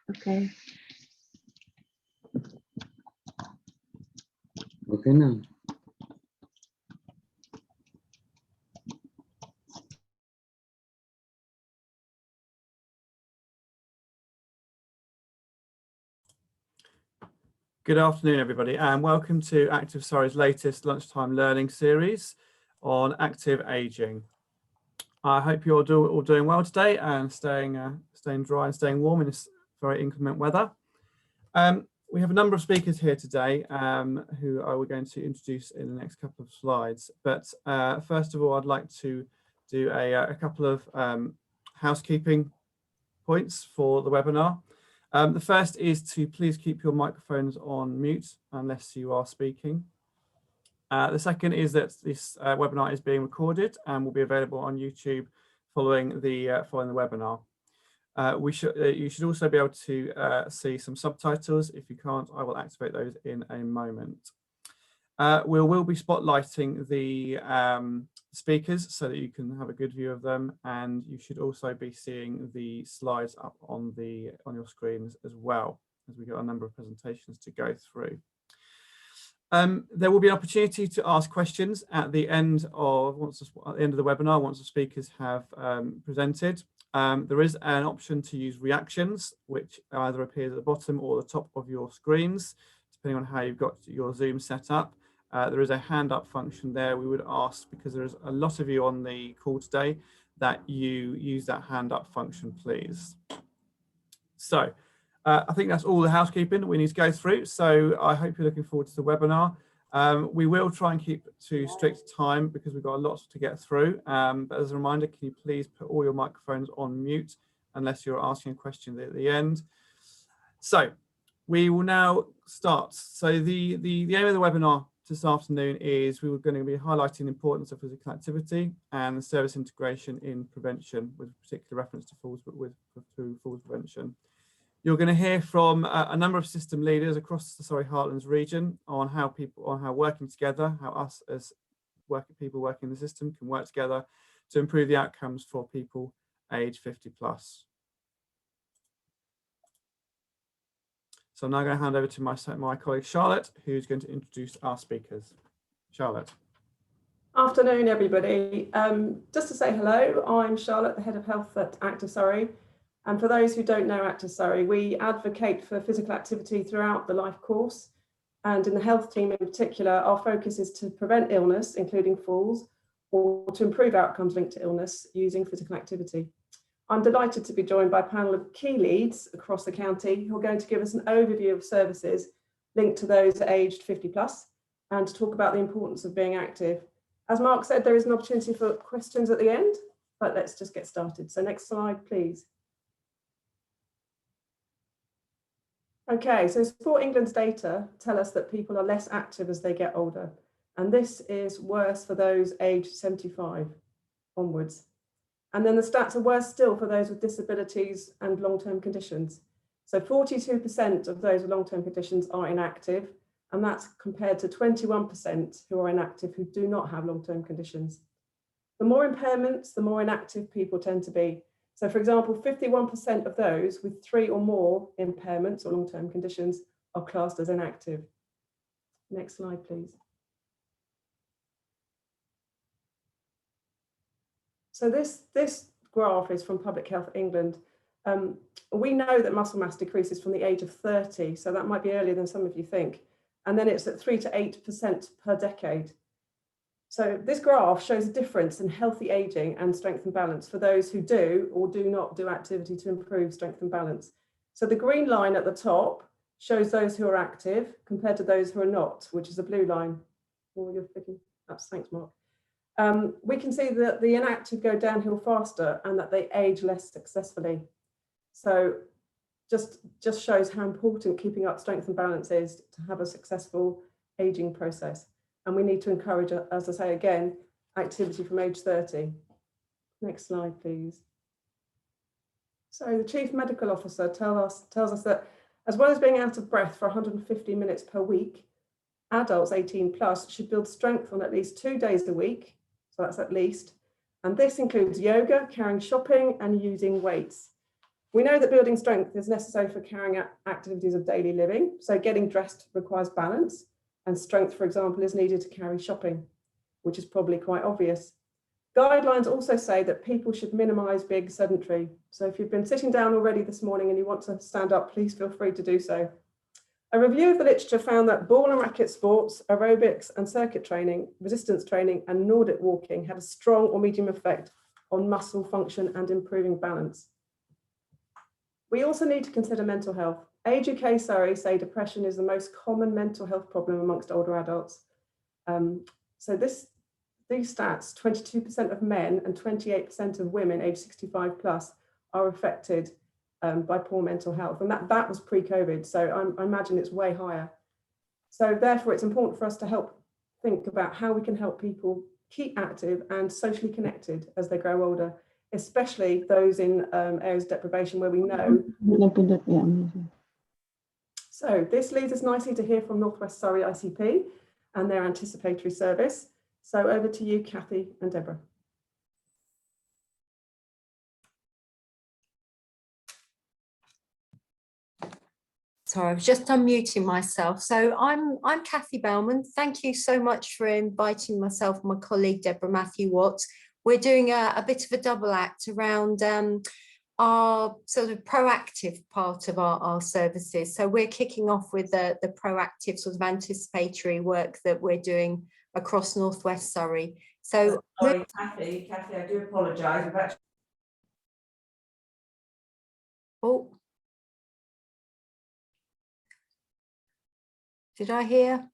Okay. Okay now. Good afternoon, everybody, and welcome to Active Surrey's latest lunchtime learning series on active ageing. I hope you're all doing well today and staying dry and staying warm in this very inclement weather. We have a number of speakers here today who I will going to introduce in the next couple of slides. But first of all, I'd like to do a couple of housekeeping points for the webinar. The first is to please keep your microphones on mute unless you are speaking. The second is that this webinar is being recorded and will be available on YouTube following the webinar. You should also be able to see some subtitles. If you can't, I will activate those in a moment. We will be spotlighting the speakers so that you can have a good view of them, and you should also be seeing the slides up on your screens as well, as we got a number of presentations to go through. There will be an opportunity to ask questions at the end of the webinar once the speakers have presented. There is an option to use reactions, which either appears at the bottom or the top of your screens, depending on how you've got your Zoom set up. There is a hand up function there. We would ask, because there is a lot of you on the call today, that you use that hand up function, please. So I think that's all the housekeeping we need to go through. So I hope you're looking forward to the webinar. We will try and keep to strict time because we've got a lot to get through. But as a reminder, can you please put all your microphones on mute unless you're asking a question at the end. So we will now start. So the aim of the webinar this afternoon is we were going to be highlighting the importance of physical activity and the service integration in prevention, with particular reference to falls prevention. You're going to hear from a number of system leaders across the Surrey Heartlands region on how working together, how us as people working in the system can work together to improve the outcomes for people aged 50 plus. So I'm now going to hand over to my colleague Charlotte, who's going to introduce our speakers. Charlotte. Afternoon, everybody. Just to say hello, I'm Charlotte, the Head of Health at Active Surrey. And for those who don't know Active Surrey, we advocate for physical activity throughout the life course. And in the health team in particular, our focus is to prevent illness, including falls, or to improve outcomes linked to illness using physical activity. I'm delighted to be joined by a panel of key leads across the county who are going to give us an overview of services linked to those aged 50 plus and to talk about the importance of being active. As Mark said, there is an opportunity for questions at the end, but let's just get started. So next slide, please. Okay, so Sport England's data tell us that people are less active as they get older, and this is worse for those aged 75 onwards. And then the stats are worse still for those with disabilities and long-term conditions. So 42% of those with long-term conditions are inactive, and that's compared to 21% who are inactive who do not have long-term conditions. The more impairments, the more inactive people tend to be. So for example, 51% of those with 3 or more impairments or long-term conditions are classed as inactive. Next slide, please. So this graph is from Public Health England. We know that muscle mass decreases from the age of 30, so that might be earlier than some of you think. And then it's at 3 to 8% per decade. So this graph shows a difference in healthy aging and strength and balance for those who do or do not do activity to improve strength and balance. So the green line at the top shows those who are active compared to those who are not, which is the blue line. Oh, you're picking up. Thanks, Mark. We can see that the inactive go downhill faster and that they age less successfully. So just shows how important keeping up strength and balance is to have a successful aging process. And we need to encourage, as I say again, activity from age 30. Next slide, please. So the Chief Medical Officer tells us that as well as being out of breath for 150 minutes per week, adults 18 plus should build strength on at least 2 days a week. So that's at least. And this includes yoga, carrying shopping and using weights. We know that building strength is necessary for carrying out activities of daily living. So getting dressed requires balance, and strength, for example, is needed to carry shopping, which is probably quite obvious. Guidelines also say that people should minimise being sedentary. So if you've been sitting down already this morning and you want to stand up, please feel free to do so. A review of the literature found that ball and racket sports, aerobics and circuit training, resistance training and Nordic walking had a strong or medium effect on muscle function and improving balance. We also need to consider mental health. Age UK Surrey say depression is the most common mental health problem amongst older adults. These stats, 22% of men and 28% of women aged 65 plus are affected by poor mental health. And that was pre-COVID, so I imagine it's way higher. So therefore, it's important for us to help think about how we can help people keep active and socially connected as they grow older, especially those in areas of deprivation where we know. So this leads us nicely to hear from North West Surrey ICP and their anticipatory service. So over to you, Kathy and Deborah. Sorry, I was just unmuting myself. So I'm Kathy Bellman. Thank you so much for inviting myself and my colleague Deborah Matthew-Watts. We're doing a bit of a double act around our sort of proactive part of our services. So we're kicking off with the proactive sort of anticipatory work that we're doing across North West Surrey. So sorry, Kathy, I do apologise. Oh. Did I hear?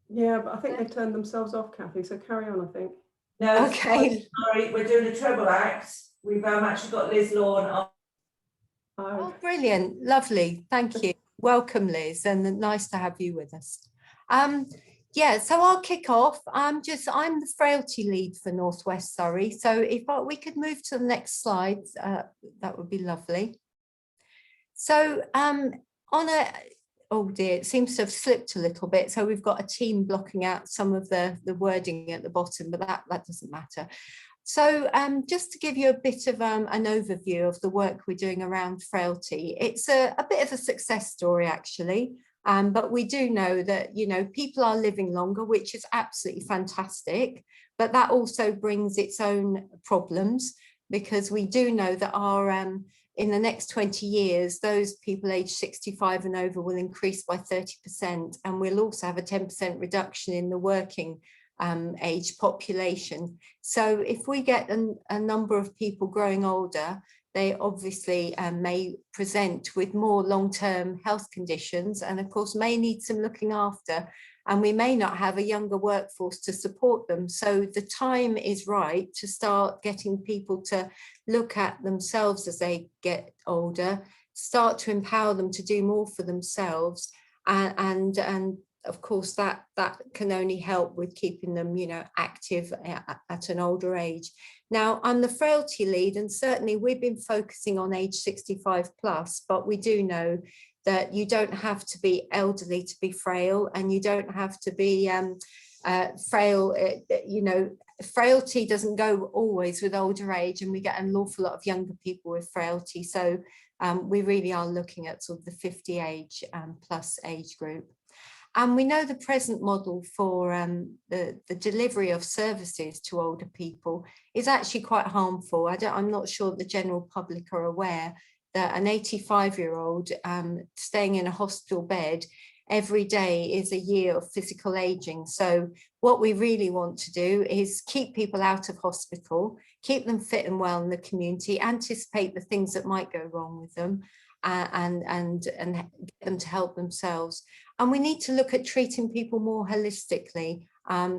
Yeah, but I think they've turned themselves off, Kathy, so carry on, I think. No, okay. Sorry, we're doing a treble act. We've actually got Liz Lawn on. Oh, brilliant. Lovely. Thank you. Welcome, Liz, and nice to have you with us. Yeah, so I'll kick off. I'm the Frailty lead for North West Surrey. So if we could move to the next slide, that would be lovely. So oh dear, it seems to have slipped a little bit. So we've got a team blocking out some of the wording at the bottom, but that doesn't matter. So just to give you a bit of an overview of the work we're doing around frailty, it's a bit of a success story actually. But we do know that, you know, people are living longer, which is absolutely fantastic, but that also brings its own problems, because we do know that our in the next 20 years, those people aged 65 and over will increase by 30%, and we'll also have a 10% reduction in the working age population. So if we get a number of people growing older, they obviously may present with more long-term health conditions, and of course may need some looking after, and we may not have a younger workforce to support them. So the time is right to start getting people to look at themselves as they get older, start to empower them to do more for themselves, and of course that can only help with keeping them, you know, active at an older age. Now, I'm the frailty lead, and certainly we've been focusing on age 65 plus, but we do know that you don't have to be elderly to be frail, and you don't have to be frail. You know, frailty doesn't go always with older age, and we get an awful lot of younger people with frailty. So we really are looking at sort of the 50 age plus age group. And we know the present model for the delivery of services to older people is actually quite harmful. I'm not sure the general public are aware that an 85-year-old staying in a hospital bed every day is a year of physical aging. So what we really want to do is keep people out of hospital, keep them fit and well in the community, anticipate the things that might go wrong with them, and get them to help themselves. And we need to look at treating people more holistically.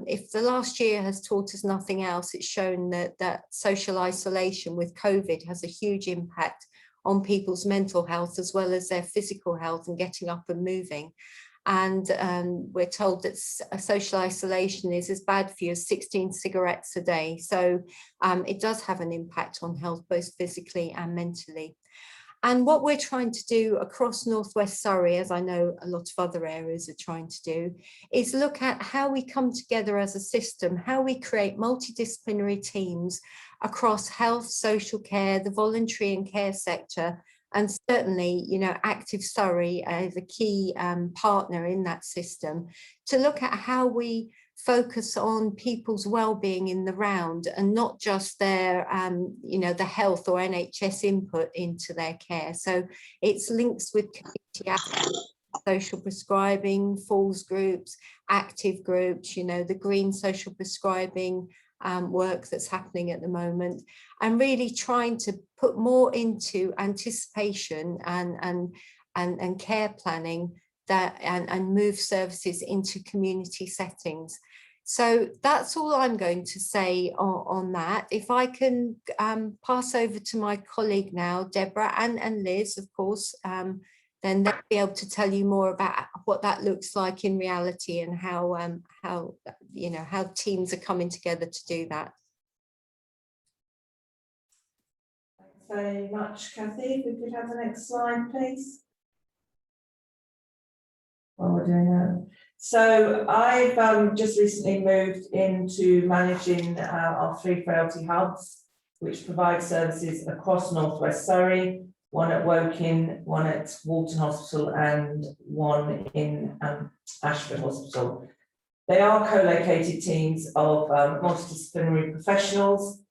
If the last year has taught us nothing else, it's shown that social isolation with COVID has a huge impact on people's mental health as well as their physical health and getting up and moving. And we're told that social isolation is as bad for you as 16 cigarettes a day. So it does have an impact on health, both physically and mentally. And what we're trying to do across Northwest Surrey, as I know a lot of other areas are trying to do, is look at how we come together as a system, how we create multidisciplinary teams across health, social care, the voluntary and care sector. And certainly, you know, Active Surrey is a key partner in that system, to look at how we focus on people's well-being in the round, and not just their, you know, the health or NHS input into their care. So it's links with community aspects, social prescribing, falls groups, active groups, you know, the green social prescribing work that's happening at the moment, and really trying to put more into anticipation and care planning, that and move services into community settings. So that's all I'm going to say on that. If I can pass over to my colleague now, Deborah, and Liz, of course, then they'll be able to tell you more about what that looks like in reality, and how you know, how teams are coming together to do that. Thanks very much, Kathy. If we could have the next slide, please. While we're doing that. So I've just recently moved into managing our 3 Frailty hubs, which provide services across Northwest Surrey, one at Woking, one at Walton Hospital, and one in Ashford Hospital. They are co-located teams of multidisciplinary professionals.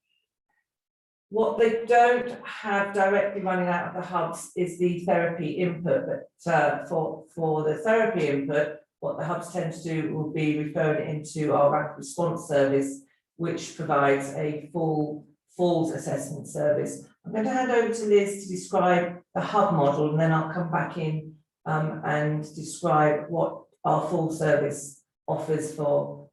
What they don't have directly running out of the hubs is the therapy input, but for the therapy input, what the hubs tend to do will be referred it into our rapid response service, which provides a full falls assessment service. I'm going to hand over to Liz to describe the hub model, and then I'll come back in and describe what our full service offers for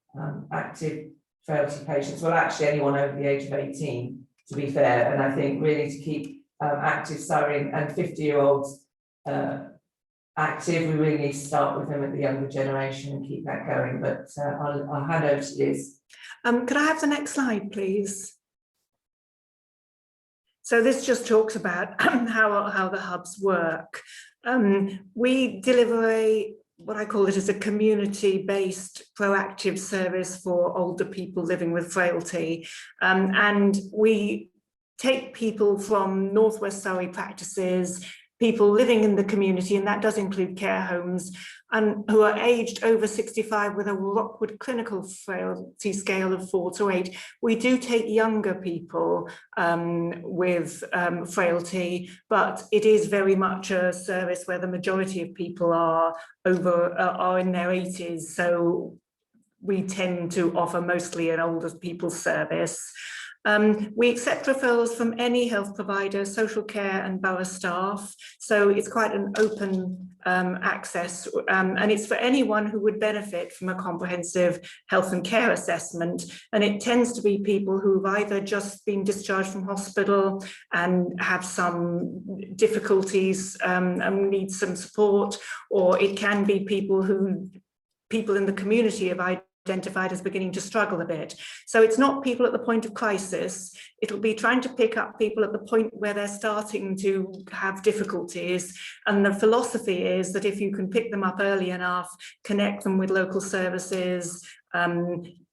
active frailty patients. Well, actually anyone over the age of 18, to be fair, and I think really to keep active Surrey and 50-year-olds active, we really need to start with them at the younger generation and keep that going. But I'll hand over to Liz. Could I have the next slide, please? So this just talks about how the hubs work. We deliver what I call it as a community-based proactive service for older people living with frailty. And we take people from Northwest Surrey practices, people living in the community, and that does include care homes, and who are aged over 65 with a Rockwood clinical frailty scale of 4 to 8. We do take younger people with frailty, but it is very much a service where the majority of people are in their 80s. So we tend to offer mostly an older people's service. We accept referrals from any health provider, social care and borough staff. So it's quite an open access, and it's for anyone who would benefit from a comprehensive health and care assessment. And it tends to be people who've either just been discharged from hospital and have some difficulties and need some support, or it can be people in the community have identified as beginning to struggle a bit. So it's not people at the point of crisis. It'll be trying to pick up people at the point where they're starting to have difficulties. And the philosophy is that if you can pick them up early enough, connect them with local services,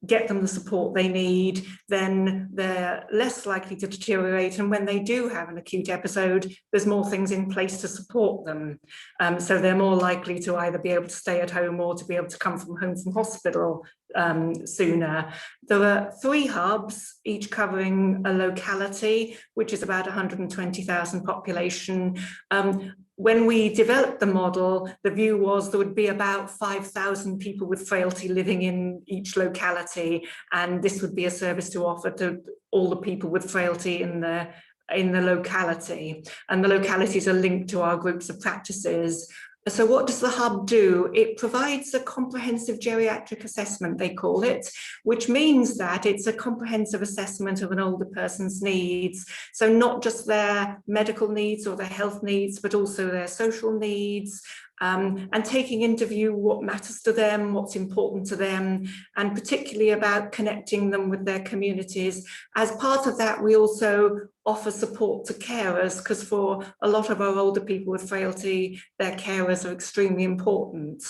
get them the support they need, then they're less likely to deteriorate. And when they do have an acute episode, there's more things in place to support them. So they're more likely to either be able to stay at home or to be able to come from home from hospital sooner. There are 3 hubs, each covering a locality, which is about 120,000 population. When we developed the model, the view was there would be about 5,000 people with frailty living in each locality, and this would be a service to offer to all the people with frailty in the locality. And the localities are linked to our groups of practices. So what does the hub do? It provides a comprehensive geriatric assessment, they call it, which means that it's a comprehensive assessment of an older person's needs. So not just their medical needs or their health needs, but also their social needs, and taking into view what matters to them, what's important to them, and particularly about connecting them with their communities. As part of that, we also offer support to carers, because for a lot of our older people with frailty, their carers are extremely important,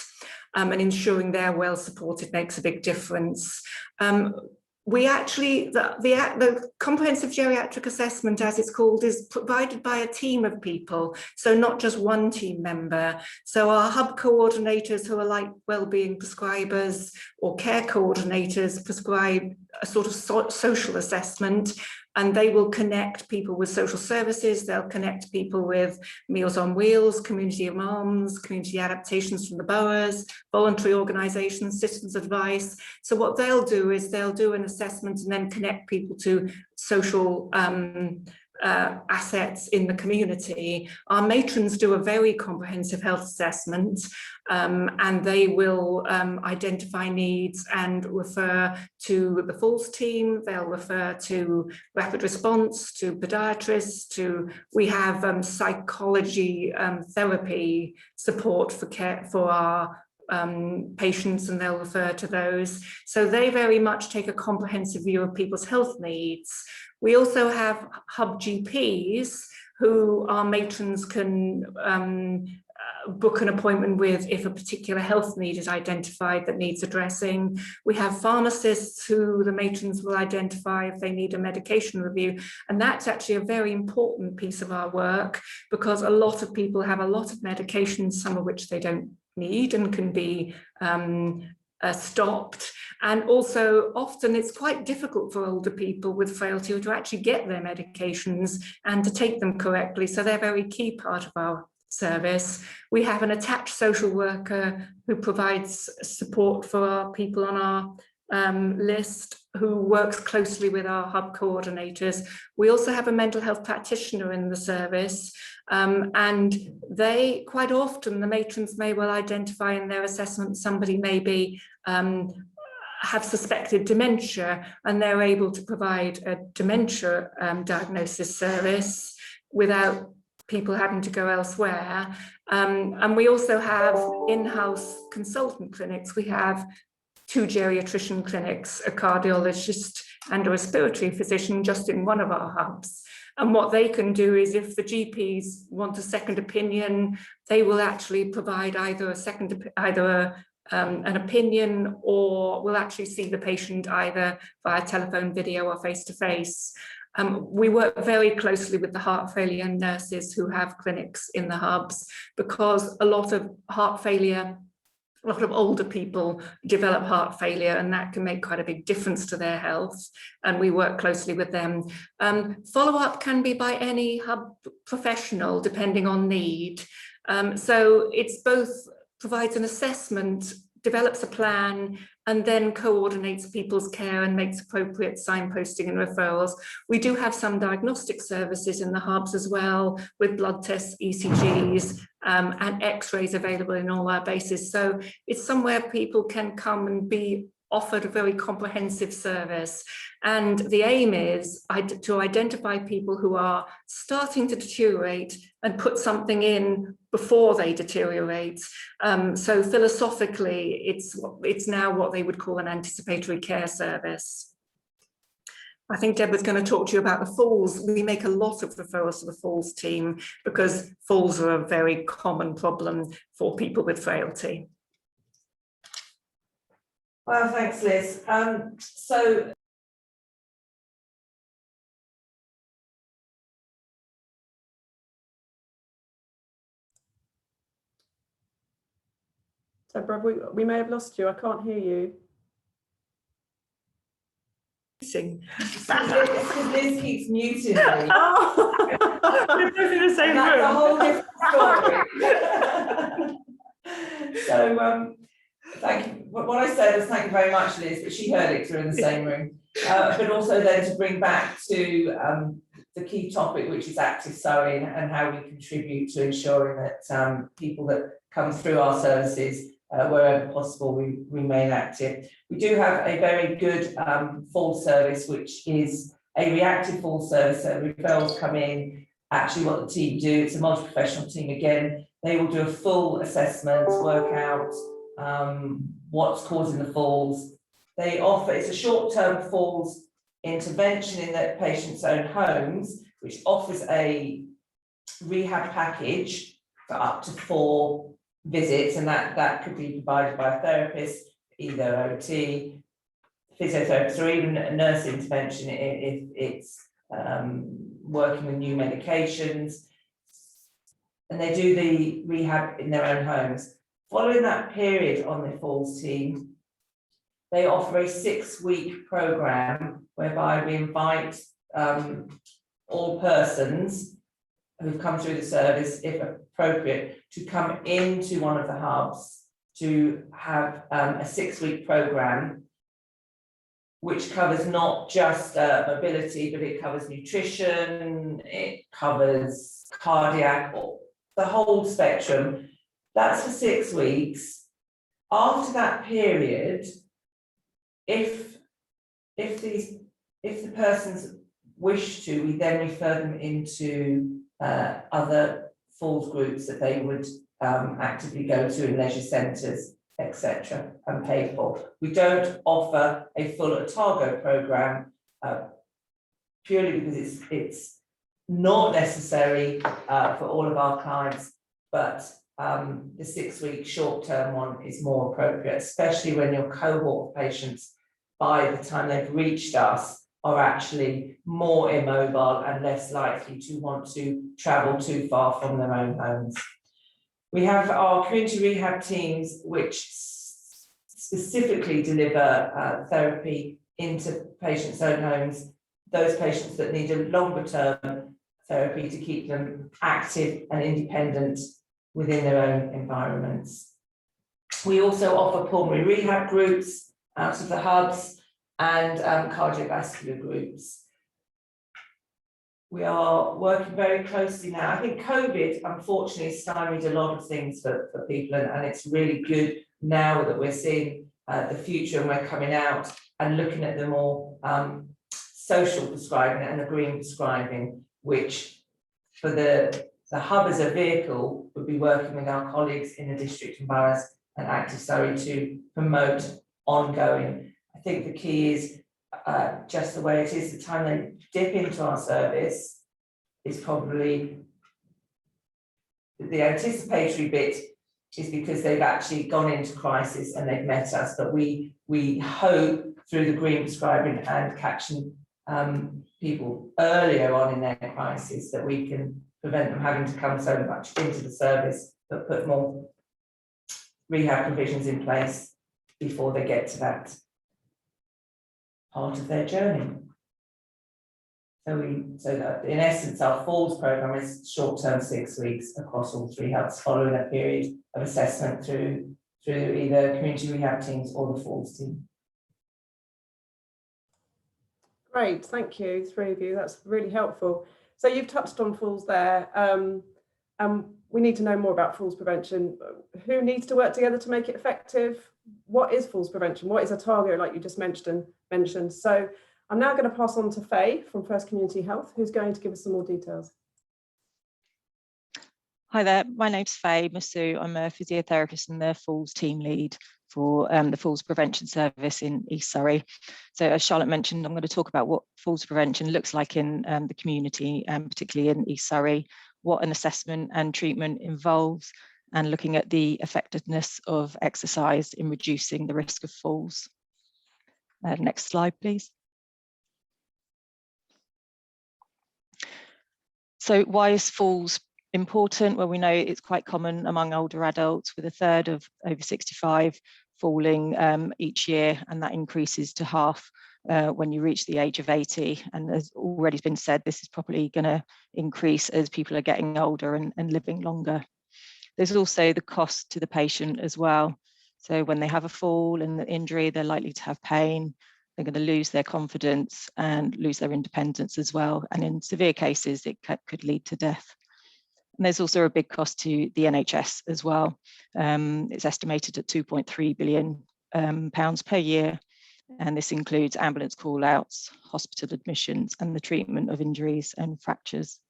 and ensuring they're well supported makes a big difference. We actually, the comprehensive geriatric assessment, as it's called, is provided by a team of people, so not just one team member. So our hub coordinators, who are like wellbeing prescribers or care coordinators, prescribe a sort of social assessment, and they will connect people with social services. They'll connect people with Meals on Wheels, Community of Moms, community adaptations from the boroughs, voluntary organisations, citizens advice. So what they'll do is they'll do an assessment and then connect people to social assets in the community. Our matrons do a very comprehensive health assessment, and they will identify needs and refer to the falls team. They'll refer to rapid response, to podiatrists, we have psychology therapy support for care for our patients, and they'll refer to those. So they very much take a comprehensive view of people's health needs. We also have hub GPs who our matrons can book an appointment with if a particular health need is identified that needs addressing. We have pharmacists who the matrons will identify if they need a medication review. And that's actually a very important piece of our work, because a lot of people have a lot of medications, some of which they don't need and can be stopped. And also often it's quite difficult for older people with frailty to actually get their medications and to take them correctly. So they're a very key part of our service. We have an attached social worker who provides support for our people on our list, who works closely with our hub coordinators. We also have a mental health practitioner in the service, and they quite often, the matrons may well identify in their assessment somebody may be have suspected dementia, and they're able to provide a dementia diagnosis service without people having to go elsewhere. And we also have in-house consultant clinics. We have 2 geriatrician clinics, a cardiologist and a respiratory physician just in one of our hubs. And what they can do is, if the GPs want a second opinion, they will actually provide either an opinion, or will actually see the patient either via telephone, video, or face-to-face. We work very closely with the heart failure nurses who have clinics in the hubs, because a lot of older people develop heart failure, and that can make quite a big difference to their health, and we work closely with them. Follow-up can be by any hub professional depending on need. So it's both provides an assessment, develops a plan, and then coordinates people's care and makes appropriate signposting and referrals. We do have some diagnostic services in the hubs as well, with blood tests, ECGs, and x-rays available in all our bases. So it's somewhere people can come and be offered a very comprehensive service. And the aim is to identify people who are starting to deteriorate and put something in before they deteriorate. So philosophically, it's now what they would call an anticipatory care service. I think Deb was going to talk to you about the falls. We make a lot of referrals to the falls team, because falls are a very common problem for people with frailty. Well, thanks, Liz. So Deborah, we may have lost you. I can't hear you. Liz keeps muting me. Oh, We're both in the same That's room. a whole different story. So thank you. What I said was thank you very much, Liz, but she heard it because we're in the same room. But also then to bring back to the key topic, which is active Surrey, and how we contribute to ensuring that people that come through our services, wherever possible, we remain active. We do have a very good full service, which is a reactive full service. So referrals come in. Actually, what the team do, it's a multi-professional team again. They will do a full assessment, work out what's causing the falls. They offer, it's a short-term falls intervention in the patient's own homes, which offers a rehab package for up to 4 visits, and that could be provided by a therapist, either OT, physiotherapist, or even a nurse intervention if it's working with new medications. And they do the rehab in their own homes. Following that period on the falls team, they offer a 6-week program whereby we invite all persons who've come through the service, if appropriate, to come into one of the hubs to have a 6-week program, which covers not just mobility, but it covers nutrition, it covers cardiac, or the whole spectrum. That's for 6 weeks. After that period, if the persons wish to, we then refer them into other falls groups that they would actively go to in leisure centres, etc., and pay for. We don't offer a full Otago programme purely because it's not necessary for all of our clients, but the 6-week short-term one is more appropriate, especially when your cohort of patients, by the time they've reached us, are actually more immobile and less likely to want to travel too far from their own homes. We have our community rehab teams, which specifically deliver therapy into patients' own homes, those patients that need a longer term therapy to keep them active and independent within their own environments. We also offer pulmonary rehab groups out of the hubs and cardiovascular groups. We are working very closely now. I think COVID, unfortunately, stymied a lot of things for people, and it's really good now that we're seeing the future and we're coming out and looking at the more social prescribing and the green prescribing, which for the hub as a vehicle would be working with our colleagues in the district and boroughs and Active Surrey to promote ongoing. I think the key is just the way it is, the time they dip into our service is probably the anticipatory bit, is because they've actually gone into crisis and they've met us, but we hope through the green prescribing and catching people earlier on in their crisis that we can prevent them having to come so much into the service, but put more rehab provisions in place before they get to that part of their journey. So that in essence, our falls programme is short-term 6 weeks across all 3 hubs, following a period of assessment through either community rehab teams or the falls team. Great, thank you, 3 of you. That's really helpful. So you've touched on falls there. We need to know more about falls prevention. Who needs to work together to make it effective? What is falls prevention? What is Otago, like you just mentioned? So I'm now going to pass on to Faye from First Community Health, who's going to give us some more details. Hi there, my name's Faye Masu. I'm a physiotherapist and the falls team lead for the falls prevention service in East Surrey. So as Charlotte mentioned, I'm going to talk about what falls prevention looks like in the community, and particularly in East Surrey, what an assessment and treatment involves, and looking at the effectiveness of exercise in reducing the risk of falls. Next slide, please. So why is falls important? Well, we know it's quite common among older adults, with 1/3 of over 65 falling each year, and that increases to half when you reach the age of 80. And as already been said, this is probably going to increase as people are getting older and living longer. There's also the cost to the patient as well. So when they have a fall and the injury, they're likely to have pain. They're going to lose their confidence and lose their independence as well. And in severe cases, it could lead to death. And there's also a big cost to the NHS as well. It's estimated at £2.3 billion per year. And this includes ambulance call-outs, hospital admissions, and the treatment of injuries and fractures.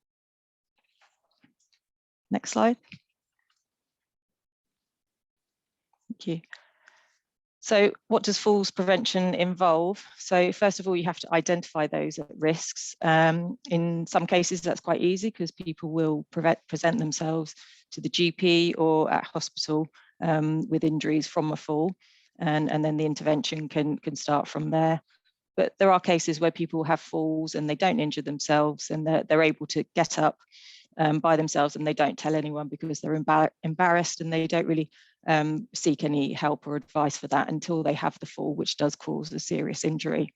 Next slide. Thank you. So what does falls prevention involve? So first of all, you have to identify those risks. In some cases, that's quite easy because people will present themselves to the GP or at hospital with injuries from a fall, and then the intervention can start from there. But there are cases where people have falls and they don't injure themselves, and they're able to get up by themselves, and they don't tell anyone because they're embarrassed, and they don't really seek any help or advice for that until they have the fall, which does cause a serious injury.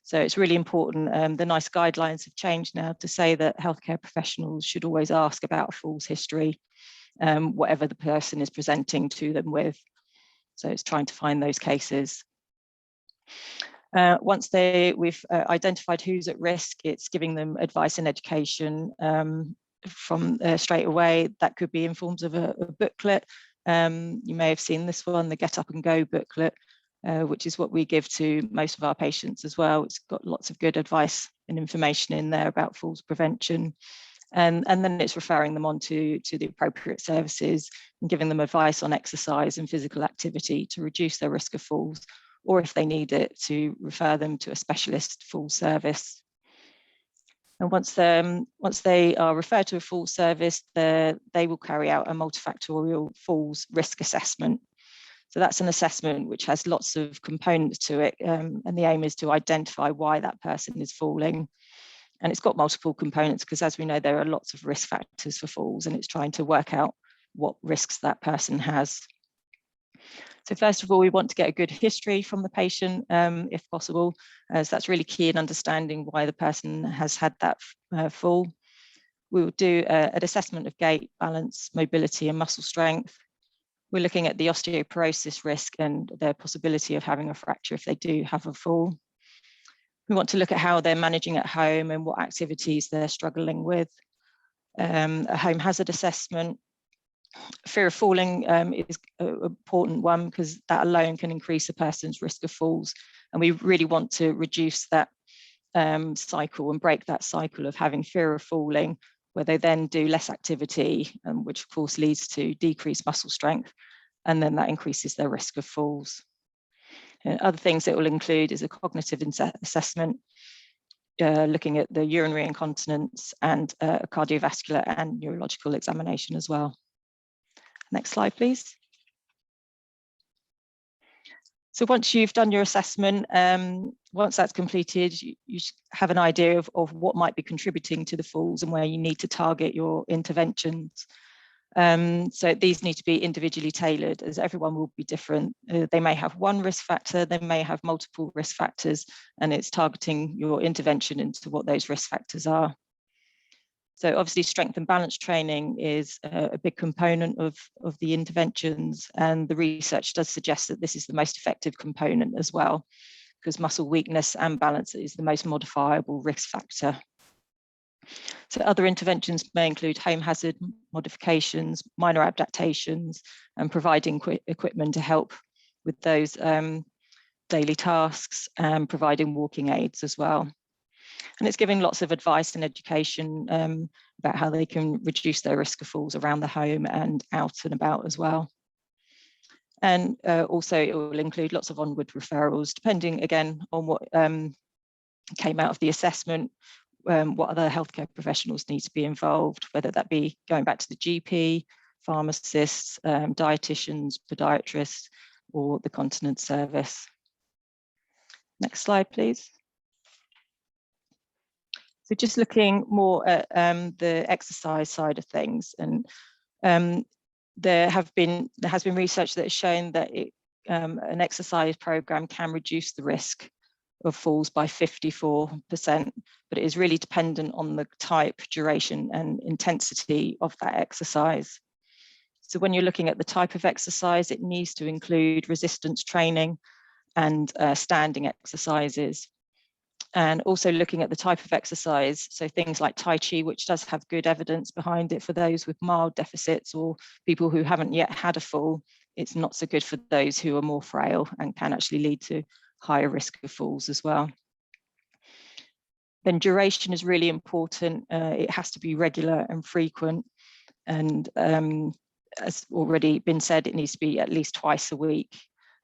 So it's really important. The NICE guidelines have changed now to say that healthcare professionals should always ask about a falls history, whatever the person is presenting to them with. So it's trying to find those cases. Once we've identified who's at risk, it's giving them advice and education from straight away. That could be in forms of a booklet. You may have seen this one, the Get Up and Go booklet, which is what we give to most of our patients as well. It's got lots of good advice and information in there about falls prevention. And then it's referring them on to the appropriate services and giving them advice on exercise and physical activity to reduce their risk of falls, or if they need it, to refer them to a specialist falls service. And once they are referred to a falls service, they will carry out a multifactorial falls risk assessment. So that's an assessment which has lots of components to it, and the aim is to identify why that person is falling. And it's got multiple components because, as we know, there are lots of risk factors for falls, and it's trying to work out what risks that person has. So first of all, we want to get a good history from the patient, if possible, as that's really key in understanding why the person has had that fall. We will do an assessment of gait, balance, mobility, and muscle strength. We're looking at the osteoporosis risk and their possibility of having a fracture if they do have a fall. We want to look at how they're managing at home and what activities they're struggling with. A home hazard assessment. Fear of falling is an important one because that alone can increase a person's risk of falls. And we really want to reduce that cycle and break that cycle of having fear of falling, where they then do less activity, which of course leads to decreased muscle strength. And then that increases their risk of falls. And other things it will include is a cognitive assessment, looking at the urinary incontinence and a cardiovascular and neurological examination as well. Next slide, please. So once you've done your assessment, once that's completed, you have an idea of what might be contributing to the falls and where you need to target your interventions. So these need to be individually tailored, as everyone will be different. They may have one risk factor, they may have multiple risk factors, and it's targeting your intervention into what those risk factors are. So obviously strength and balance training is a big component of the interventions, and the research does suggest that this is the most effective component as well, because muscle weakness and balance is the most modifiable risk factor. So other interventions may include home hazard modifications, minor adaptations, and providing equipment to help with those daily tasks, and providing walking aids as well. And it's giving lots of advice and education about how they can reduce their risk of falls around the home and out and about as well. And also it will include lots of onward referrals, depending again on what came out of the assessment, what other healthcare professionals need to be involved, whether that be going back to the GP, pharmacists, dietitians, podiatrists, or the continence service. Next slide, please. So just looking more at the exercise side of things, and there has been research that has shown that an exercise program can reduce the risk of falls by 54%, but it is really dependent on the type, duration, and intensity of that exercise. So when you're looking at the type of exercise, it needs to include resistance training and standing exercises. And also looking at the type of exercise, so things like Tai Chi, which does have good evidence behind it for those with mild deficits or people who haven't yet had a fall. It's not so good for those who are more frail and can actually lead to higher risk of falls as well. Then duration is really important. It has to be regular and frequent. And as already been said, it needs to be at least twice a week.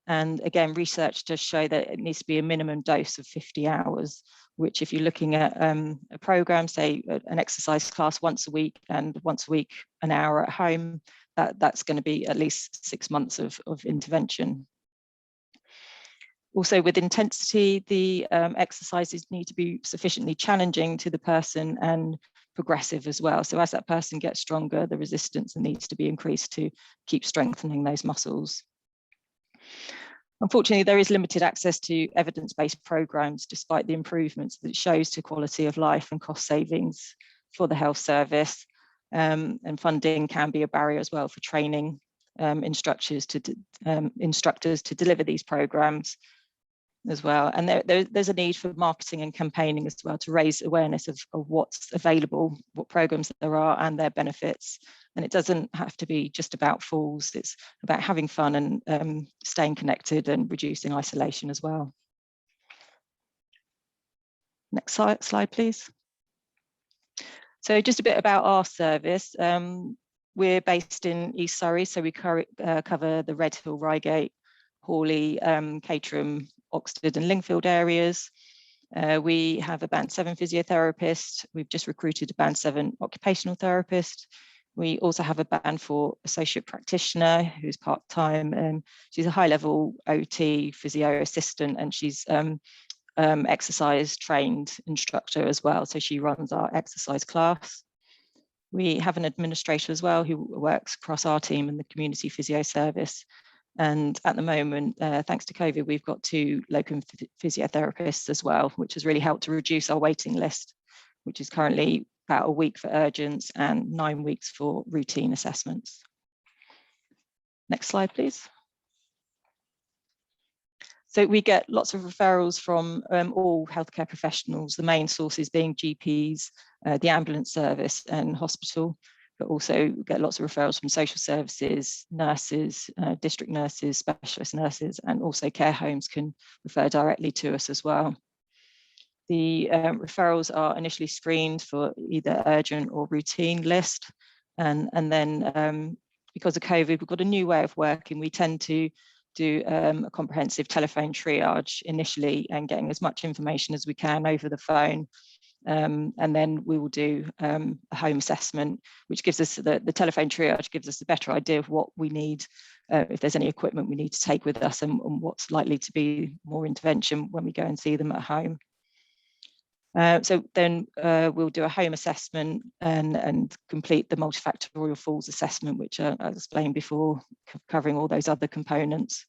And again, research does show that it needs to be a minimum dose of 50 hours, which if you're looking at a program, say an exercise class once a week and once a week an hour at home, that's going to be at least 6 months of intervention. Also with intensity, the exercises need to be sufficiently challenging to the person and progressive as well. So as that person gets stronger, the resistance needs to be increased to keep strengthening those muscles. Unfortunately, there is limited access to evidence-based programs, despite the improvements that it shows to quality of life and cost savings for the health service. And funding can be a barrier as well for training instructors to deliver these programs as well. And there's a need for marketing and campaigning as well to raise awareness of what's available, what programs there are and their benefits. And it doesn't have to be just about falls, it's about having fun and staying connected and reducing isolation as well. Next slide, please. So just a bit about our service. We're based in East Surrey, so we cover the Redhill, Reigate, Hawley, Caterham, Oxford and Lingfield areas. We have a band 7 physiotherapist. We've just recruited a band 7 occupational therapist. We also have a band 4 associate practitioner who's part-time, and she's a high-level OT physio assistant, and she's exercise trained instructor as well. So she runs our exercise class. We have an administrator as well who works across our team in the community physio service. And at the moment, thanks to COVID, we've got 2 locum physiotherapists as well, which has really helped to reduce our waiting list, which is currently about a week for urgents and 9 weeks for routine assessments. Next slide, please. So we get lots of referrals from all healthcare professionals, the main sources being GPs, the ambulance service and hospital, but also get lots of referrals from social services, nurses, district nurses, specialist nurses, and also care homes can refer directly to us as well. The referrals are initially screened for either urgent or routine list. And then because of COVID, we've got a new way of working. We tend to do a comprehensive telephone triage initially and getting as much information as we can over the phone. And then we will do a home assessment, which gives us the telephone triage gives us a better idea of what we need, if there's any equipment we need to take with us and what's likely to be more intervention when we go and see them at home. So then we'll do a home assessment and complete the multifactorial falls assessment, which I explained before, covering all those other components.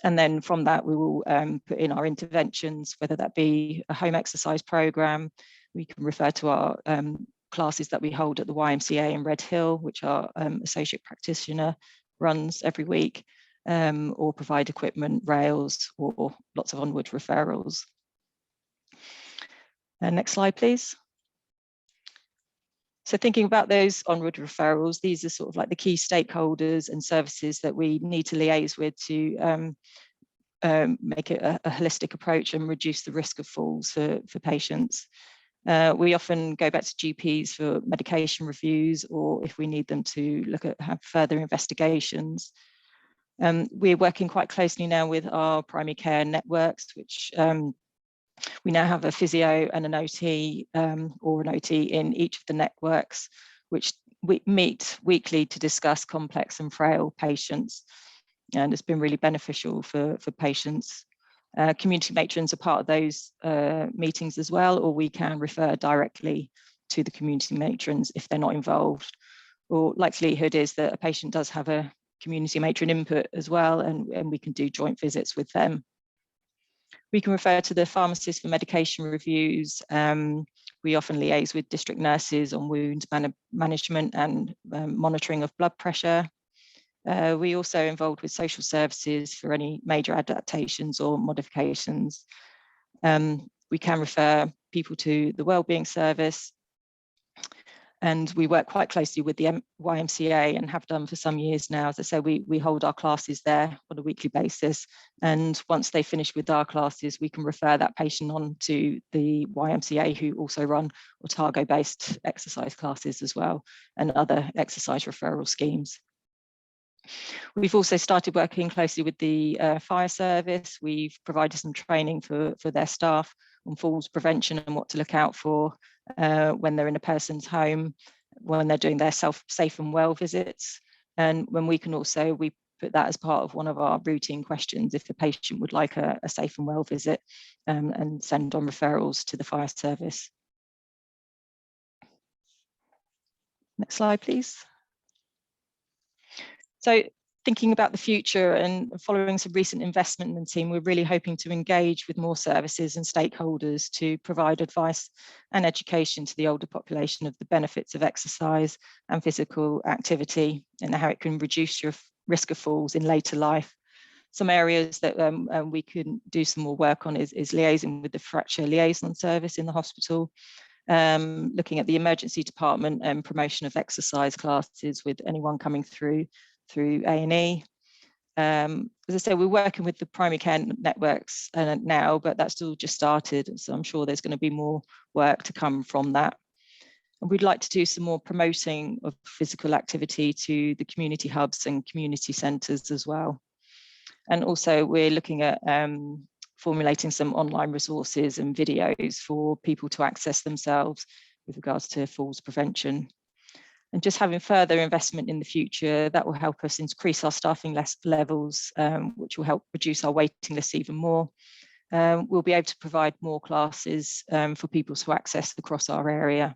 And then from that, we will put in our interventions, whether that be a home exercise program. We can refer to our classes that we hold at the YMCA in Redhill, which our associate practitioner runs every week, or provide equipment, rails, or lots of onward referrals. Next slide, please. So thinking about those onward referrals, these are sort of like the key stakeholders and services that we need to liaise with to make it a holistic approach and reduce the risk of falls for patients. We often go back to GPs for medication reviews, or if we need them to have further investigations. We're working quite closely now with our primary care networks, which we now have a physio and an OT or an OT in each of the networks, which we meet weekly to discuss complex and frail patients. And it's been really beneficial for patients. Community matrons are part of those meetings as well, or we can refer directly to the community matrons if they're not involved. Or likelihood is that a patient does have a community matron input as well, and we can do joint visits with them. We can refer to the pharmacist for medication reviews. We often liaise with district nurses on wound management and monitoring of blood pressure. We also involved with social services for any major adaptations or modifications. We can refer people to the wellbeing service. And we work quite closely with the YMCA and have done for some years now. As I said, we hold our classes there on a weekly basis. And once they finish with our classes, we can refer that patient on to the YMCA, who also run Otago-based exercise classes as well, and other exercise referral schemes. We've also started working closely with the fire service. We've provided some training for their staff on falls prevention and what to look out for when they're in a person's home, when they're doing their safe and well visits. And when we put that as part of one of our routine questions if the patient would like a safe and well visit, and send on referrals to the fire service. Next slide, please. So thinking about the future and following some recent investment in the team, we're really hoping to engage with more services and stakeholders to provide advice and education to the older population of the benefits of exercise and physical activity and how it can reduce your risk of falls in later life. Some areas that we can do some more work on is liaising with the fracture liaison service in the hospital, looking at the emergency department and promotion of exercise classes with anyone coming through A&E. As I say, we're working with the primary care networks now, but that's still just started. So I'm sure there's going to be more work to come from that. And we'd like to do some more promoting of physical activity to the community hubs and community centres as well. And also we're looking at formulating some online resources and videos for people to access themselves with regards to falls prevention. And just having further investment in the future, that will help us increase our staffing levels, which will help reduce our waiting lists even more. We'll be able to provide more classes for people to access across our area,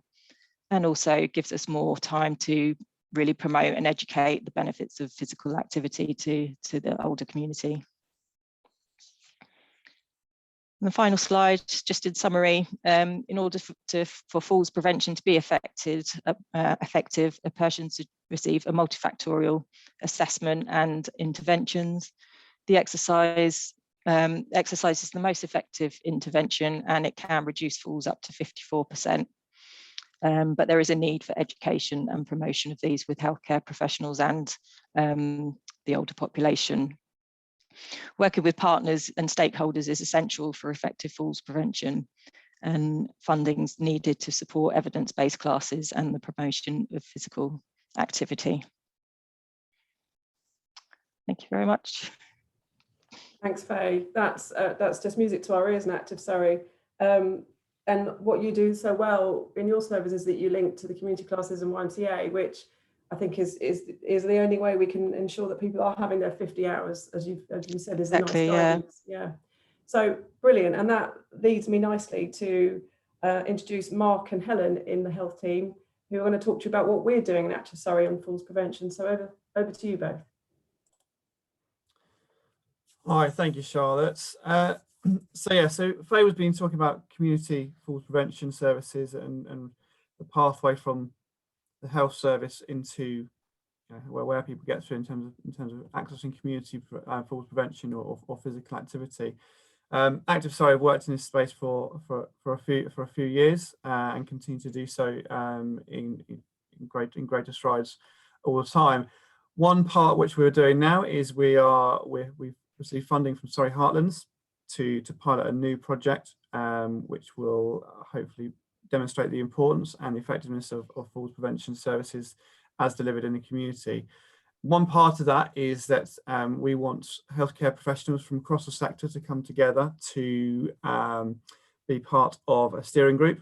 and also gives us more time to really promote and educate the benefits of physical activity to the older community. And the final slide, just in summary, in order for falls prevention to be effective, a person should receive a multifactorial assessment and interventions. The exercise is the most effective intervention, and it can reduce falls up to 54%. But there is a need for education and promotion of these with healthcare professionals and the older population. Working with partners and stakeholders is essential for effective falls prevention, and funding's needed to support evidence-based classes and the promotion of physical activity. Thank you very much. Thanks, Faye. That's just music to our ears in Active Surrey. And what you do so well in your service is that you link to the community classes and YMCA, which I think is the only way we can ensure that people are having their 50 hours, as you said, is exactly, nice guidance. Yeah. So brilliant. And that leads me nicely to introduce Mark and Helen in the health team, who are going to talk to you about what we're doing in Active Surrey on falls prevention. So over to you both. Hi, thank you, Charlotte. So Faye was been talking about community falls prevention services and the pathway from the health service into where people get through in terms of accessing community falls prevention or physical activity. Active Surrey have worked in this space for a few years and continue to do so in greater strides all the time. One part which we're doing now is we've received funding from Surrey Heartlands to pilot a new project which will hopefully demonstrate the importance and the effectiveness of falls prevention services as delivered in the community. One part of that is that we want healthcare professionals from across the sector to come together to be part of a steering group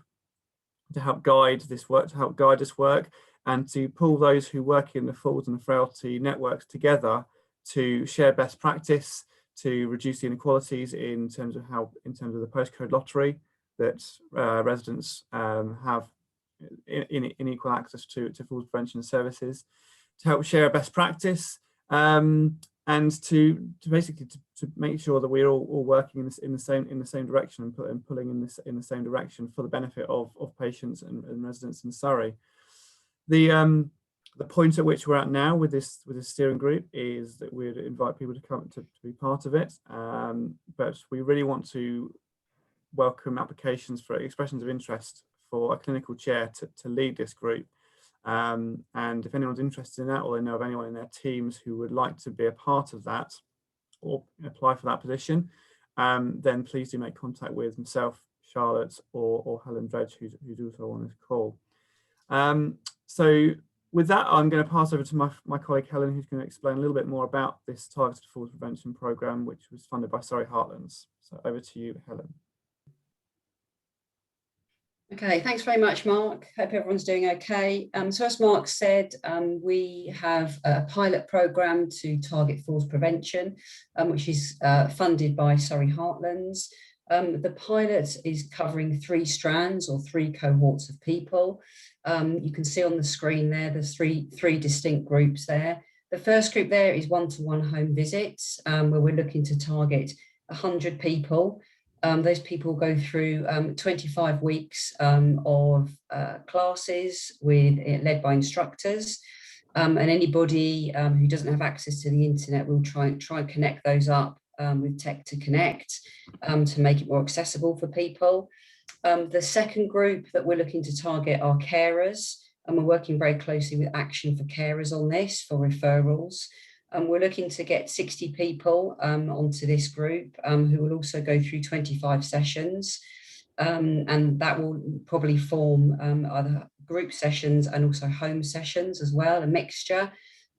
to help guide this work, and to pull those who work in the falls and the frailty networks together to share best practice, to reduce the inequalities in terms of the postcode lottery that residents have in equal access to falls prevention services, to help share best practice, and to basically make sure that we're all working in the same direction and pulling in the same direction for the benefit of patients and residents in Surrey. The point at which we're at now with this steering group is that we'd invite people to come to be part of it, but we really want to welcome applications for expressions of interest for a clinical chair to lead this group. And if anyone's interested in that, or they know of anyone in their teams who would like to be a part of that or apply for that position, then please do make contact with myself, Charlotte, or Helen Dredge, who's also on this call. So With that, I'm going to pass over to my colleague Helen, who's going to explain a little bit more about this targeted falls prevention programme, which was funded by Surrey Heartlands. So over to you, Helen. Okay, thanks very much, Mark. Hope everyone's doing okay. So as Mark said, we have a pilot programme to target falls prevention, which is funded by Surrey Heartlands. The pilot is covering 3 strands or 3 cohorts of people. You can see on the screen there, there's three distinct groups there. The first group there is one-to-one home visits, where we're looking to target 100 people. Those people go through 25 weeks of classes led by instructors, and anybody who doesn't have access to the internet will try and connect those up with Tech to Connect to make it more accessible for people. The second group that we're looking to target are carers, and we're working very closely with Action for Carers on this for referrals. We're looking to get 60 people onto this group who will also go through 25 sessions, and that will probably form either group sessions and also home sessions as well, a mixture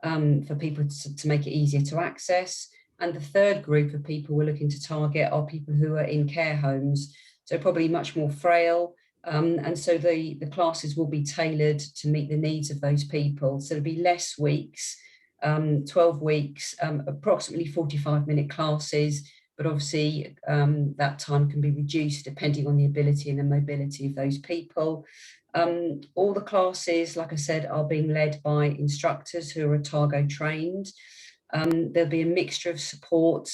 for people to make it easier to access. And the third group of people we're looking to target are people who are in care homes, so probably much more frail, and so the classes will be tailored to meet the needs of those people. So there'll be less weeks, 12 weeks, approximately 45-minute classes, but obviously that time can be reduced depending on the ability and the mobility of those people. All the classes, like I said, are being led by instructors who are Otago trained. There'll be a mixture of support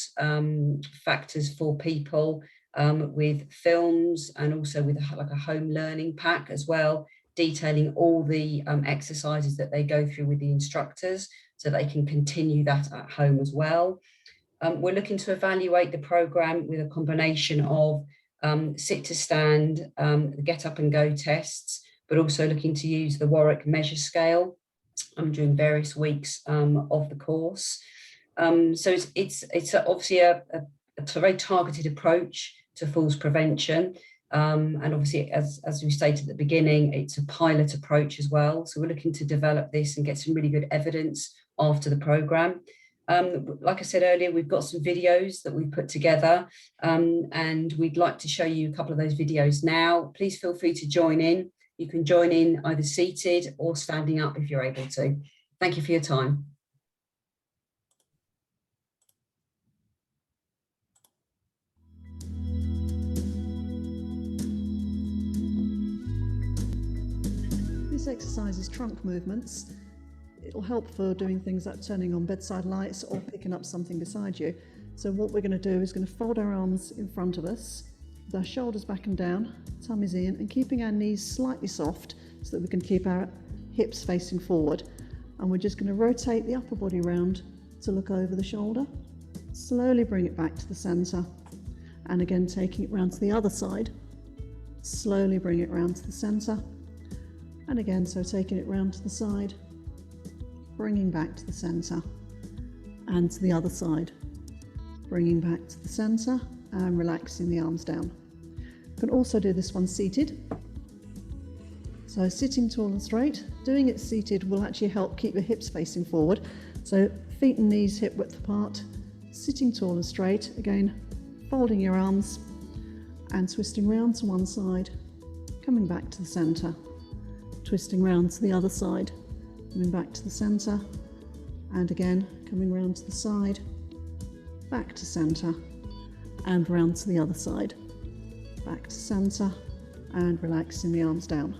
factors for people with films and also with like a home learning pack as well, detailing all the exercises that they go through with the instructors, so they can continue that at home as well. We're looking to evaluate the programme with a combination of sit to stand, get up and go tests, but also looking to use the Warwick measure scale during various weeks of the course. So it's obviously a very targeted approach to falls prevention. And obviously, as we stated at the beginning, it's a pilot approach as well. So we're looking to develop this and get some really good evidence after the programme. Like I said earlier, we've got some videos that we've put together, and we'd like to show you a couple of those videos now. Please feel free to join in. You can join in either seated or standing up if you're able to. Thank you for your time. This exercise is trunk movements. It'll help for doing things like turning on bedside lights or picking up something beside you. So what we're going to do is going to fold our arms in front of us, with our shoulders back and down, tummies in, and keeping our knees slightly soft so that we can keep our hips facing forward. And we're just going to rotate the upper body round to look over the shoulder. Slowly bring it back to the centre. And again, taking it round to the other side. Slowly bring it round to the centre. And again, so taking it round to the side, bringing back to the centre, and to the other side, bringing back to the centre and relaxing the arms down. You can also do this one seated. So sitting tall and straight. Doing it seated will actually help keep your hips facing forward. So feet and knees hip width apart, sitting tall and straight. Again, folding your arms and twisting round to one side, coming back to the centre, twisting round to the other side, coming back to the centre, and again coming round to the side, back to centre, and round to the other side, back to centre, and relaxing the arms down.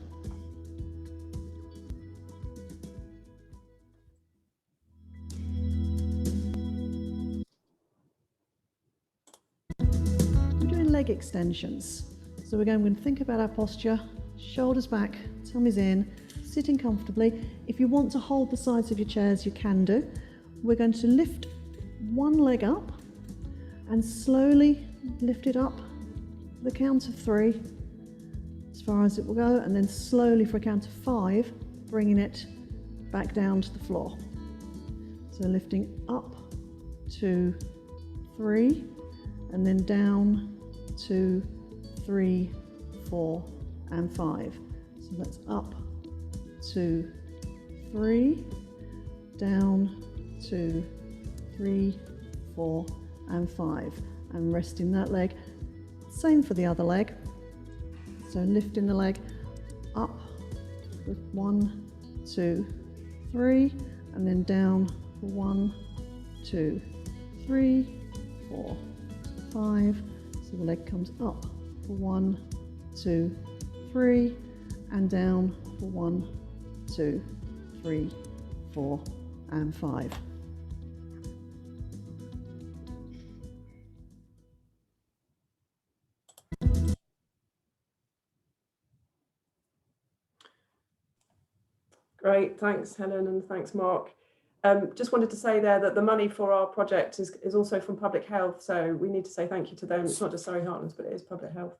We're doing leg extensions. So we're going to think about our posture, shoulders back, tummies in, sitting comfortably. If you want to hold the sides of your chairs, you can do. We're going to lift one leg up and slowly lift it up for the count of 3, as far as it will go, and then slowly for a count of 5, bringing it back down to the floor. So lifting up to 3, and then down to 3, 4, and 5. So that's up, 2, 3, down, 2, 3, 4, and 5. And resting that leg. Same for the other leg. So lifting the leg up with 1, 2, 3, and then down for 1, 2, 3, 4, 5. So the leg comes up for 1, 2, 3, and down for 1, 2, 3, 4, and 5. Great, thanks Helen and thanks Mark. Just wanted to say there that the money for our project is also from Public Health, so we need to say thank you to them. It's not just Surrey Heartlands, but it is Public Health.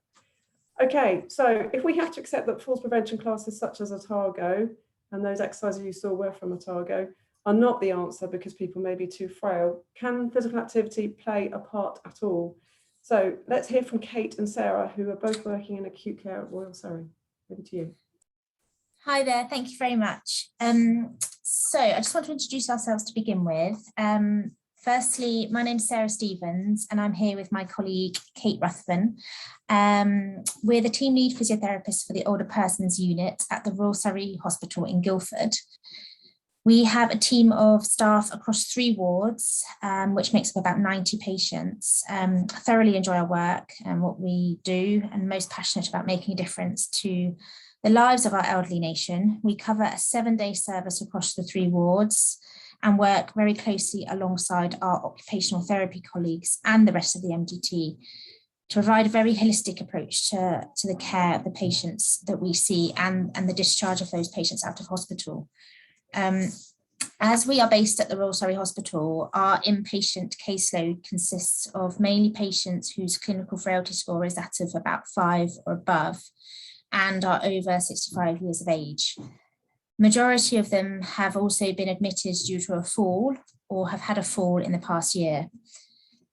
Okay, so if we have to accept that falls prevention classes such as Otago, and those exercises you saw were from Otago, are not the answer because people may be too frail, can physical activity play a part at all? So let's hear from Kate and Sarah, who are both working in acute care at Royal Surrey. Over to you. Hi there, thank you very much. So I just want to introduce ourselves to begin with. Firstly, my name's Sarah Stevens and I'm here with my colleague Kate Ruthven. We're the team lead physiotherapists for the Older Persons Unit at the Royal Surrey Hospital in Guildford. We have a team of staff across 3 wards, which makes up about 90 patients. Thoroughly enjoy our work and what we do, and most passionate about making a difference to the lives of our elderly nation. We cover a 7-day service across the 3 wards and work very closely alongside our occupational therapy colleagues and the rest of the MDT to provide a very holistic approach to the care of the patients that we see and the discharge of those patients out of hospital. As we are based at the Royal Surrey Hospital, our inpatient caseload consists of mainly patients whose clinical frailty score is that of about 5 or above and are over 65 years of age. Majority of them have also been admitted due to a fall or have had a fall in the past year.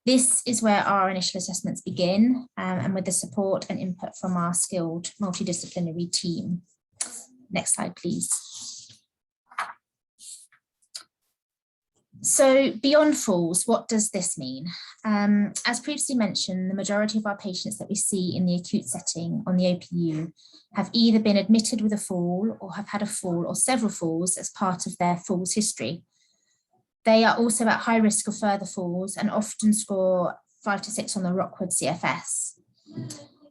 This is where our initial assessments begin, and with the support and input from our skilled multidisciplinary team. Next slide, please. So beyond falls, what does this mean? As previously mentioned, the majority of our patients that we see in the acute setting on the OPU have either been admitted with a fall or have had a fall or several falls as part of their falls history. They are also at high risk of further falls and often score 5 to 6 on the Rockwood CFS.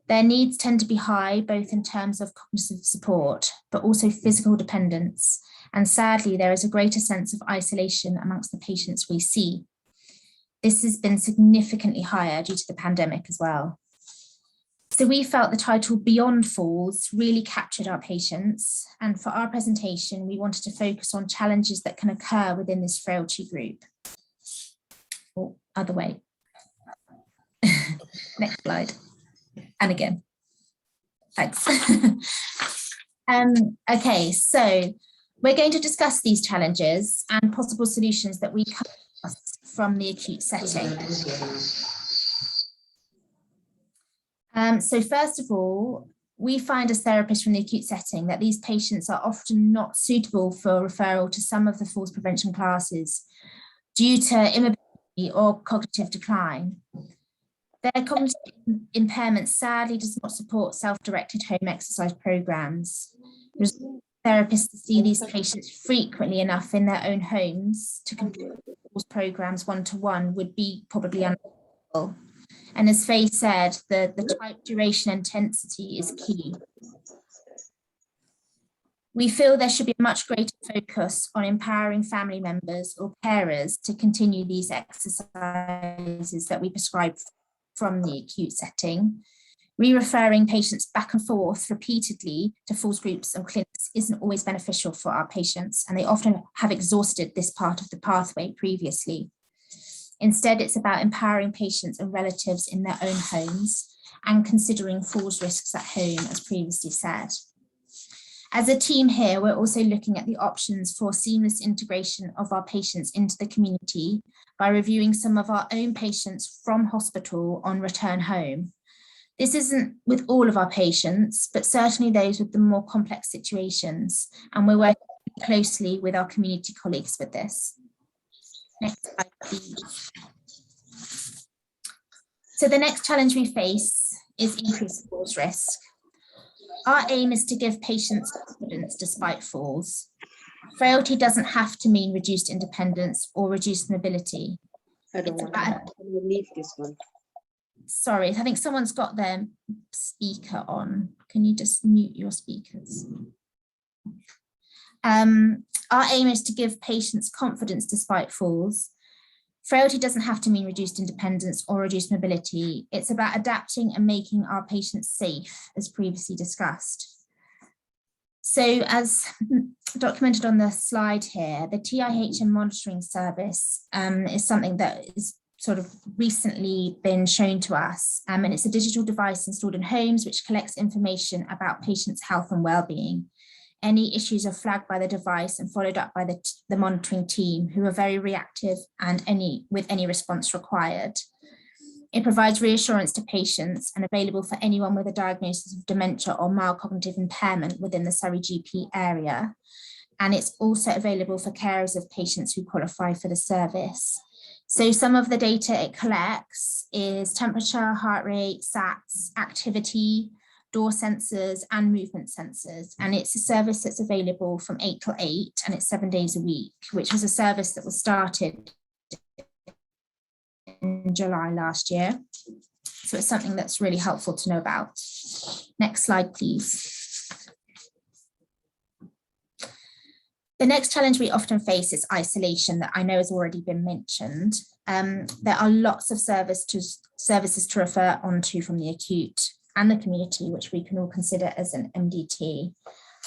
Their needs tend to be high, both in terms of cognitive support, but also physical dependence. And sadly, there is a greater sense of isolation amongst the patients we see. This has been significantly higher due to the pandemic as well. So we felt the title Beyond Falls really captured our patients. And for our presentation, we wanted to focus on challenges that can occur within this frailty group. Or other way. Next slide. And again, thanks. Okay, so we're going to discuss these challenges and possible solutions that we come across from the acute setting. So first of all, we find as therapists from the acute setting that these patients are often not suitable for referral to some of the falls prevention classes due to immobility or cognitive decline. Their cognitive impairment sadly does not support self-directed home exercise programs. Therapists see these patients frequently enough in their own homes to complete falls programs one-to-one would be probably unavoidable. And as Faye said, the type, duration, and intensity is key. We feel there should be a much greater focus on empowering family members or carers to continue these exercises that we prescribe from the acute setting. Re-referring patients back and forth repeatedly to falls groups and clinics isn't always beneficial for our patients, and they often have exhausted this part of the pathway previously. Instead, it's about empowering patients and relatives in their own homes and considering falls risks at home, as previously said. As a team here, we're also looking at the options for seamless integration of our patients into the community by reviewing some of our own patients from hospital on return home. This isn't with all of our patients, but certainly those with the more complex situations. And we're working closely with our community colleagues with this. Next slide, please. So the next challenge we face is increased falls risk. Our aim is to give patients confidence despite falls. Frailty doesn't have to mean reduced independence or reduced mobility. I don't want to leave this one. Sorry, I think someone's got their speaker on. Can you just mute your speakers? Our aim is to give patients confidence despite falls. Frailty doesn't have to mean reduced independence or reduced mobility. It's about adapting and making our patients safe, as previously discussed. So as documented on the slide here, the TIHM monitoring service is something that is sort of recently been shown to us. And it's a digital device installed in homes which collects information about patients' health and well-being. Any issues are flagged by the device and followed up by the monitoring team, who are very reactive and with any response required. It provides reassurance to patients and available for anyone with a diagnosis of dementia or mild cognitive impairment within the Surrey GP area. And it's also available for carers of patients who qualify for the service. So some of the data it collects is temperature, heart rate, SATs, activity, door sensors and movement sensors. And it's a service that's available from 8 till 8 and it's 7 days a week, which was a service that was started in July last year. So it's something that's really helpful to know about. Next slide, please. The next challenge we often face is isolation, that I know has already been mentioned. There are lots of services to refer onto from the acute and the community, which we can all consider as an MDT.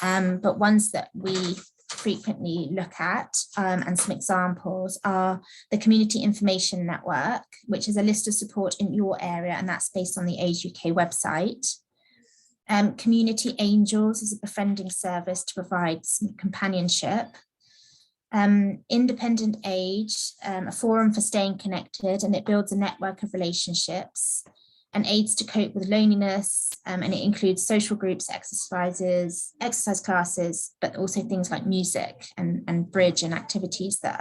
But ones that we frequently look at, and some examples are the Community Information Network, which is a list of support in your area, and that's based on the Age UK website. Community Angels is a befriending service to provide some companionship. Independent Age, a forum for staying connected, and it builds a network of relationships and aids to cope with loneliness, and it includes social groups, exercise classes, but also things like music and bridge and activities that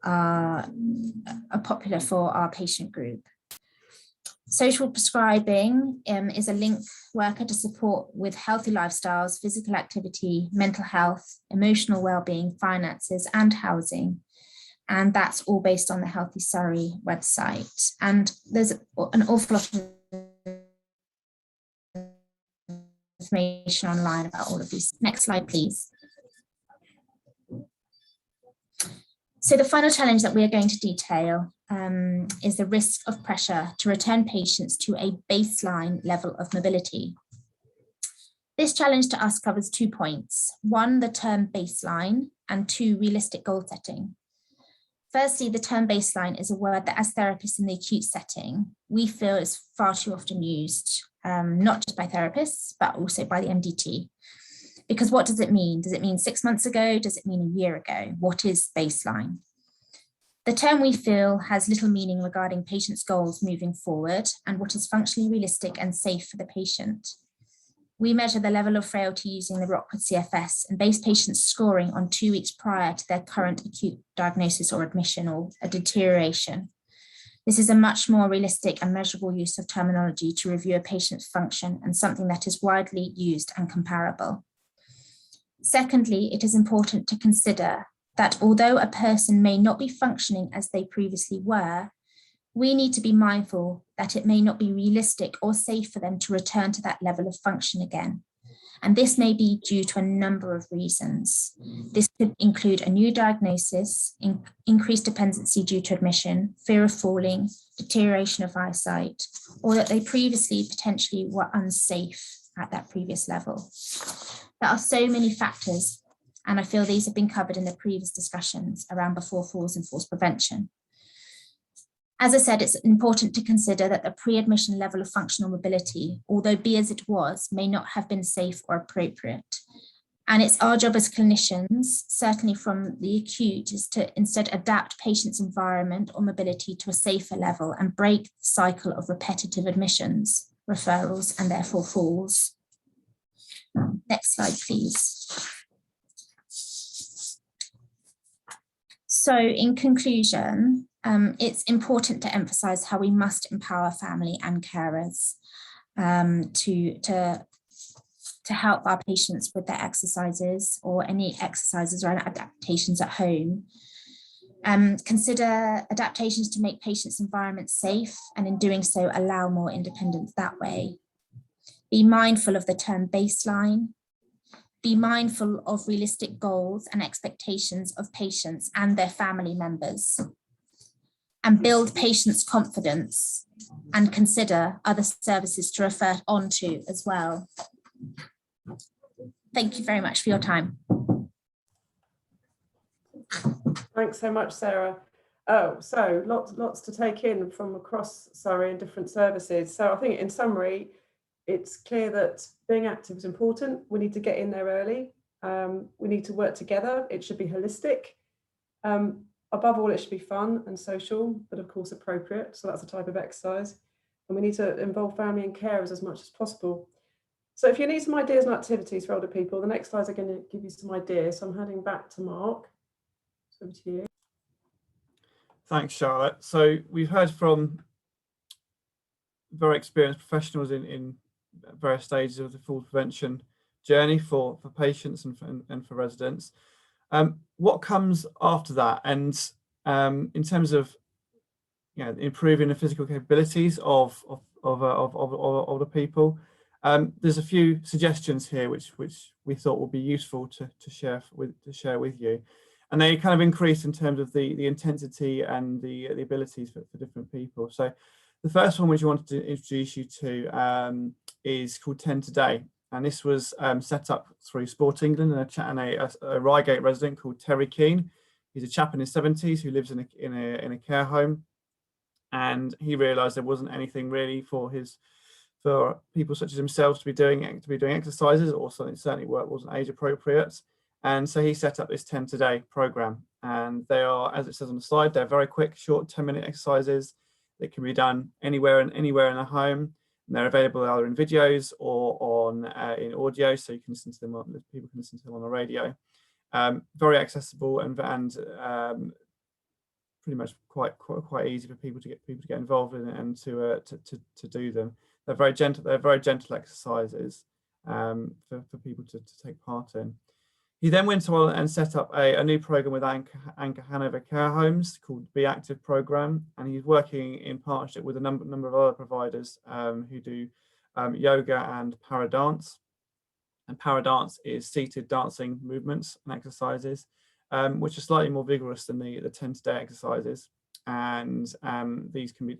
are popular for our patient group. Social prescribing is a link worker to support with healthy lifestyles, physical activity, mental health, emotional well-being, finances, and housing. And that's all based on the Healthy Surrey website. And there's an awful lot of information online about all of these. Next slide, please. So the final challenge that we are going to detail is the risk of pressure to return patients to a baseline level of mobility. This challenge to us covers 2 points. 1, the term baseline, and 2, realistic goal setting. Firstly, the term baseline is a word that as therapists in the acute setting, we feel is far too often used, not just by therapists, but also by the MDT. Because what does it mean? Does it mean 6 months ago? Does it mean a year ago? What is baseline? The term, we feel, has little meaning regarding patients' goals moving forward and what is functionally realistic and safe for the patient. We measure the level of frailty using the Rockwood CFS and base patients' scoring on 2 weeks prior to their current acute diagnosis or admission or a deterioration. This is a much more realistic and measurable use of terminology to review a patient's function and something that is widely used and comparable. Secondly, it is important to consider that although a person may not be functioning as they previously were, we need to be mindful that it may not be realistic or safe for them to return to that level of function again. And this may be due to a number of reasons. This could include a new diagnosis, increased dependency due to admission, fear of falling, deterioration of eyesight, or that they previously potentially were unsafe at that previous level. There are so many factors, and I feel these have been covered in the previous discussions around before falls and falls prevention. As I said, it's important to consider that the pre-admission level of functional mobility, although be as it was, may not have been safe or appropriate. And it's our job as clinicians, certainly from the acute, is to instead adapt patients' environment or mobility to a safer level and break the cycle of repetitive admissions, referrals, and therefore falls. Next slide, please. So in conclusion, it's important to emphasise how we must empower family and carers to help our patients with their exercises or any exercises or adaptations at home. Consider adaptations to make patients' environments safe, and in doing so, allow more independence that way. Be mindful of the term baseline. Be mindful of realistic goals and expectations of patients and their family members. And build patients' confidence, and consider other services to refer on to as well. Thank you very much for your time. Thanks so much, Sarah. Oh, so lots to take in from across Surrey and different services. So I think in summary, it's clear that being active is important. We need to get in there early. We need to work together. It should be holistic. Above all, it should be fun and social, but of course appropriate. So that's a type of exercise. And we need to involve family and carers as much as possible. So if you need some ideas and activities for older people, the next slides are going to give you some ideas. So I'm heading back to Mark. So over to you. Thanks, Charlotte. So we've heard from very experienced professionals in various stages of the fall prevention journey for patients and for residents. What comes after that? And in terms of improving the physical capabilities of older people, there's a few suggestions here which we thought would be useful to share with you, and they kind of increase in terms of the intensity and the abilities for different people. So the first one which I wanted to introduce you to is called 10 Today, and this was set up through Sport England and a Reigate resident called Terry Keane. He's a chap in his 70s who lives in a care home, and he realised there wasn't anything really for people such as himself to be doing exercises, or certainly work wasn't age appropriate. And so he set up this 10 Today program, and they are, as it says on the slide, they're very quick, short 10-minute exercises that can be done anywhere in the home. And they're available either in videos or in audio, so you can listen to them. People can listen to them on the radio. Very accessible and pretty much quite easy for people to get involved in and to do them. They're very gentle exercises for people to take part in. He then went on and set up a new program with Anchor Hanover Care Homes called Be Active Program, and he's working in partnership with a number of other providers who do yoga and paradance. And paradance is seated dancing movements and exercises, which are slightly more vigorous than the 10 Today exercises. And these can be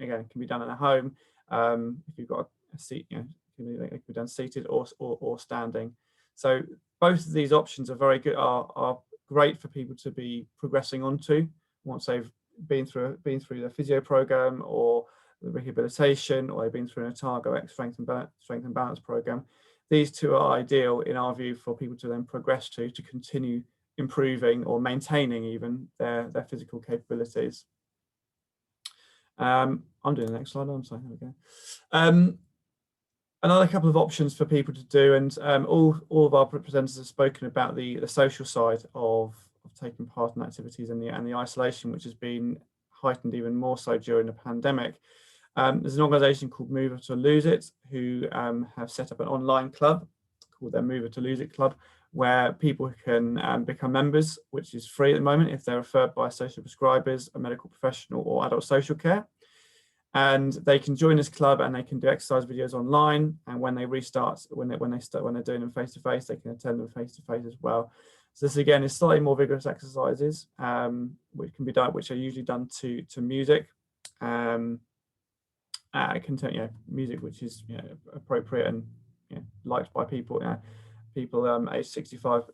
done at home. If you've got a seat, they can be done seated or standing. So both of these options are very good, are great for people to be progressing onto once they've been through the physio program or the rehabilitation, or they've been through an Otago strength and balance program. These two are ideal in our view for people to then progress to continue improving or maintaining even their physical capabilities. I'm doing the next slide. I'm sorry. There we go. Another couple of options for people to do, and all of our presenters have spoken about the social side of taking part in activities and the isolation, which has been heightened even more so during the pandemic. There's an organisation called Move It or Lose It who have set up an online club called their Move It or Lose It Club, where people can become members, which is free at the moment if they're referred by social prescribers, a medical professional, or adult social care. And they can join this club and they can do exercise videos online. And when they restart, when they're doing them face to face, they can attend them face to face as well. So this again is slightly more vigorous exercises, which can be done, which are usually done to music. Music which is appropriate and liked by people aged 65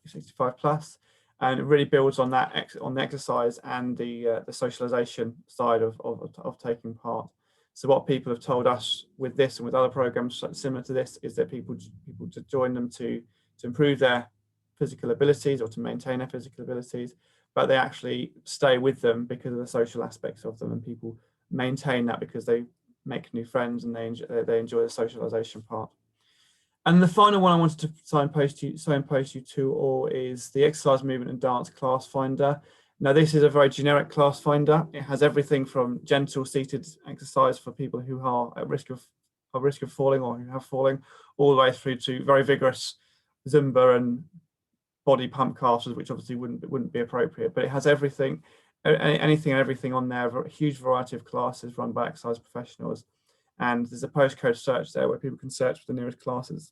plus, and it really builds on that on the exercise and the socialization side of taking part. So what people have told us with this and with other programs similar to this is that people to join them to improve their physical abilities or to maintain their physical abilities, but they actually stay with them because of the social aspects of them, and people maintain that because they make new friends and they enjoy the socialization part. And the final one I wanted to signpost you to all is the Exercise, Movement and Dance Class Finder. Now, this is a very generic class finder. It has everything from gentle seated exercise for people who are at risk of falling or who have fallen, all the way through to very vigorous Zumba and body pump classes, which obviously wouldn't be appropriate. But it has everything, anything and everything on there. A huge variety of classes run by exercise professionals, and there's a postcode search there where people can search for the nearest classes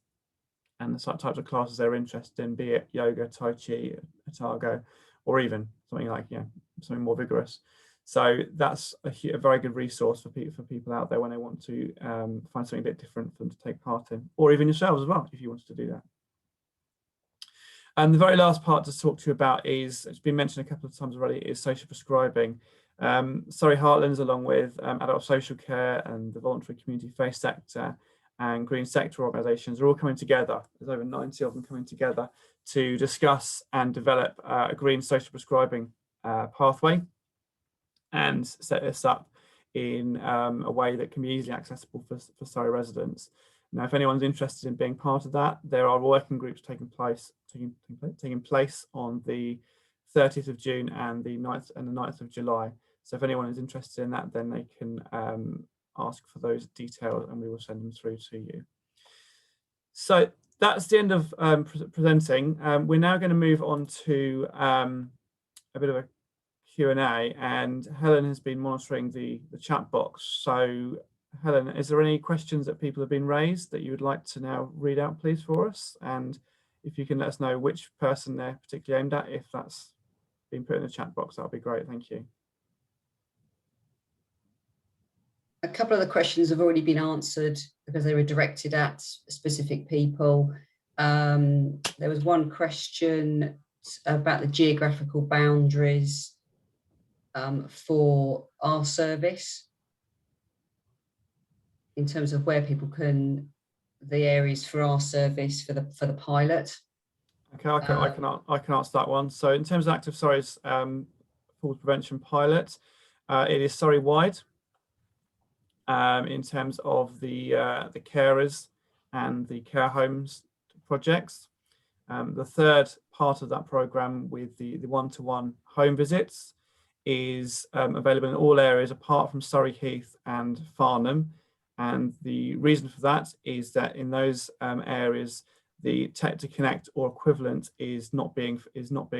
and the types of classes they're interested in, be it yoga, tai chi, otago, or even something like something more vigorous. So that's a very good resource for people out there when they want to find something a bit different for them to take part in, or even yourselves as well, if you wanted to do that. And the very last part to talk to you about is, it's been mentioned a couple of times already, is social prescribing. Surrey Heartlands, along with adult social care and the voluntary community faith sector and green sector organisations, are all coming together. There's over 90 of them coming together to discuss and develop a green social prescribing pathway and set this up in a way that can be easily accessible for Surrey residents. Now, if anyone's interested in being part of that, there are working groups taking place on the 30th of June and the 9th of July. So if anyone is interested in that, then they can ask for those details and we will send them through to you. So that's the end of presenting. We're now going to move on to a bit of a Q&A, and Helen has been monitoring the chat box. So Helen, is there any questions that people have been raised that you would like to now read out, please, for us? And if you can let us know which person they're particularly aimed at, if that's been put in the chat box, that'll be great. Thank you. A couple of the questions have already been answered because they were directed at specific people. There was one question about the geographical boundaries for our service, in terms of where people can, the areas for our service for the pilot. Okay, I can answer that one. So in terms of Active Surrey's falls prevention pilot, it is Surrey wide. In terms of the carers and the care homes projects. The third part of that programme with the one-to-one home visits is available in all areas apart from Surrey Heath and Farnham. And the reason for that is that in those areas, the Tech to Connect or equivalent is not being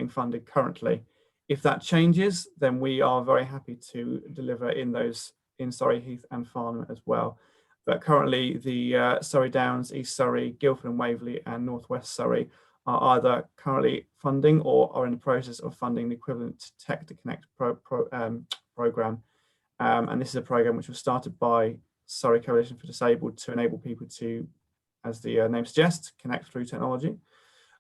funded currently. If that changes, then we are very happy to deliver in Surrey Heath and Farnham as well. But currently the Surrey Downs, East Surrey, Guildford and Waverley and North West Surrey are either currently funding or are in the process of funding the equivalent Tech to Connect programme. And this is a programme which was started by Surrey Coalition for Disabled to enable people to, as the name suggests, connect through technology,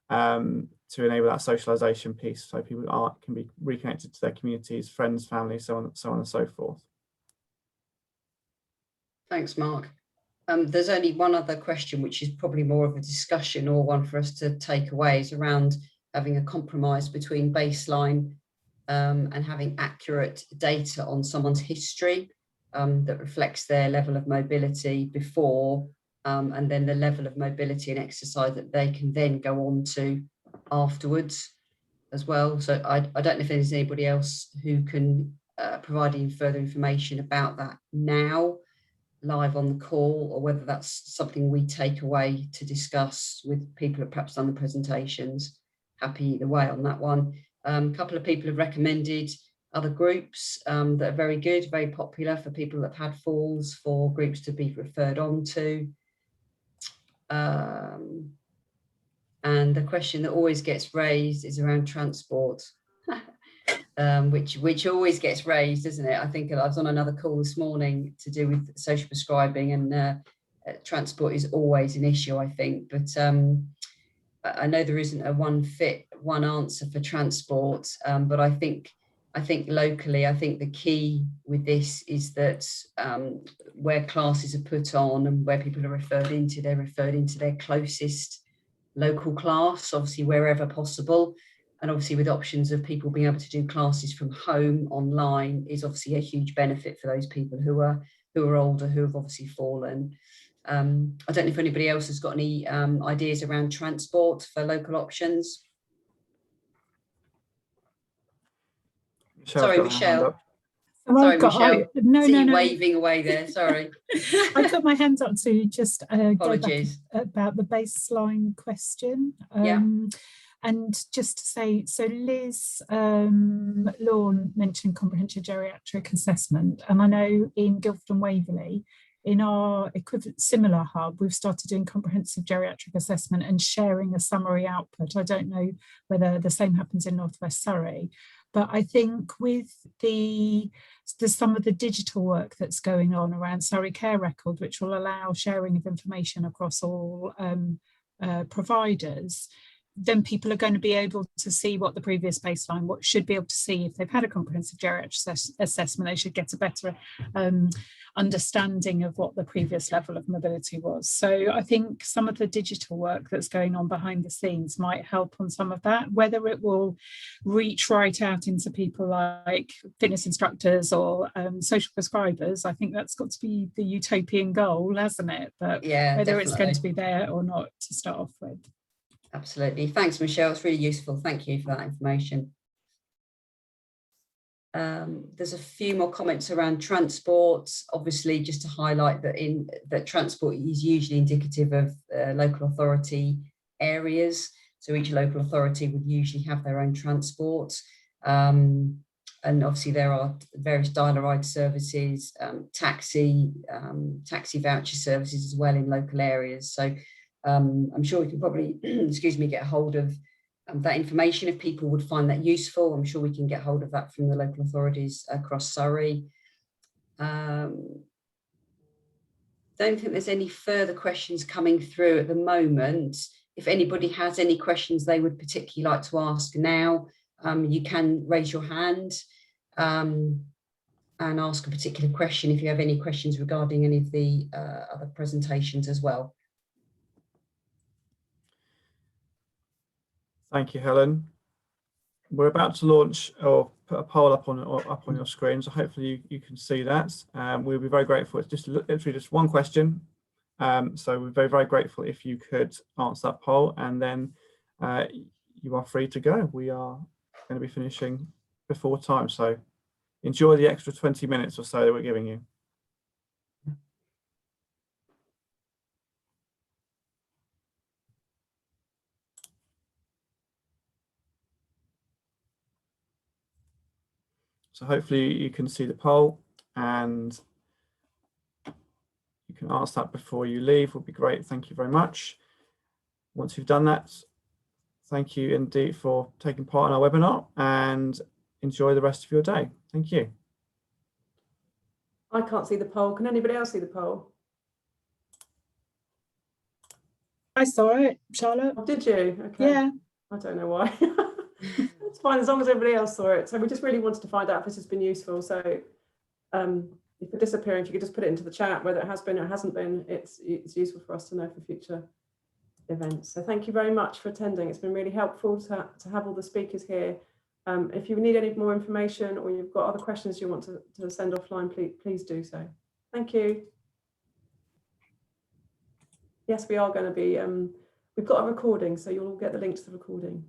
to enable that socialisation piece, so people can be reconnected to their communities, friends, family, so on and so forth. Thanks, Mark. There's only one other question, which is probably more of a discussion or one for us to take away, is around having a compromise between baseline and having accurate data on someone's history that reflects their level of mobility before and then the level of mobility and exercise that they can then go on to afterwards as well. So I don't know if there's anybody else who can provide any further information about that now, live on the call, or whether that's something we take away to discuss with people who perhaps done the presentations. Happy either way on that one. A couple of people have recommended other groups that are very good, very popular for people that have had falls, for groups to be referred on to. And the question that always gets raised is around transport. Which always gets raised, isn't it? I think I was on another call this morning to do with social prescribing, and transport is always an issue, I think. But I know there isn't a one answer for transport, but I think locally, I think the key with this is that where classes are put on and where people are referred into, they're referred into their closest local class, obviously wherever possible. And obviously with options of people being able to do classes from home online is obviously a huge benefit for those people who are older, who have obviously fallen. I don't know if anybody else has got any ideas around transport for local options. Michelle's Sorry, got her hand Michelle. up. So Sorry, I've got, Michelle. no, See no, you no. waving away there. Sorry. I put my hands up to just go back Apologies. about the baseline question. Yeah. And just to say, so Liz Lawn mentioned comprehensive geriatric assessment, and I know in Guildford and Waverley, in our equivalent similar hub, we've started doing comprehensive geriatric assessment and sharing a summary output. I don't know whether the same happens in North West Surrey, but I think with some of the digital work that's going on around Surrey Care Record, which will allow sharing of information across all providers, then people are going to be able to see what the previous baseline, what should be able to see if they've had a comprehensive geriatric assessment, they should get a better understanding of what the previous level of mobility was. So I think some of the digital work that's going on behind the scenes might help on some of that. Whether it will reach right out into people like fitness instructors or social prescribers, I think that's got to be the utopian goal, hasn't it? But Yeah, whether definitely. it's going to be there or not to start off with. Absolutely. Thanks, Michelle. It's really useful. Thank you for that information. There's a few more comments around transport. Obviously, just to highlight that transport is usually indicative of local authority areas. So each local authority would usually have their own transport. And obviously there are various dial-a-ride services, taxi voucher services as well in local areas. So I'm sure we can probably, excuse me, get hold of that information if people would find that useful. I'm sure we can get hold of that from the local authorities across Surrey. Don't think there's any further questions coming through at the moment. If anybody has any questions they would particularly like to ask now, you can raise your hand and ask a particular question if you have any questions regarding any of the other presentations as well. Thank you, Helen. We're about to launch or put a poll up on your screen, so hopefully you can see that. We'll be very grateful. It's just literally just one question, so we're very, very grateful if you could answer that poll, and then you are free to go. We are going to be finishing before time, so enjoy the extra 20 minutes or so that we're giving you. So hopefully you can see the poll and you can answer that before you leave, would be great. Thank you very much. Once you've done that, thank you indeed for taking part in our webinar and enjoy the rest of your day. Thank you. I can't see the poll. Can anybody else see the poll? I saw it, Charlotte. Oh, did you? Okay. Yeah. I don't know why. It's fine as long as everybody else saw it. So we just really wanted to find out if this has been useful. So if you're disappearing, if you could just put it into the chat, whether it has been or hasn't been, it's useful for us to know for future events. So thank you very much for attending. It's been really helpful to have all the speakers here. If you need any more information or you've got other questions you want to send offline, please do so. Thank you. Yes, we are going to be, we've got a recording, so you'll all get the link to the recording.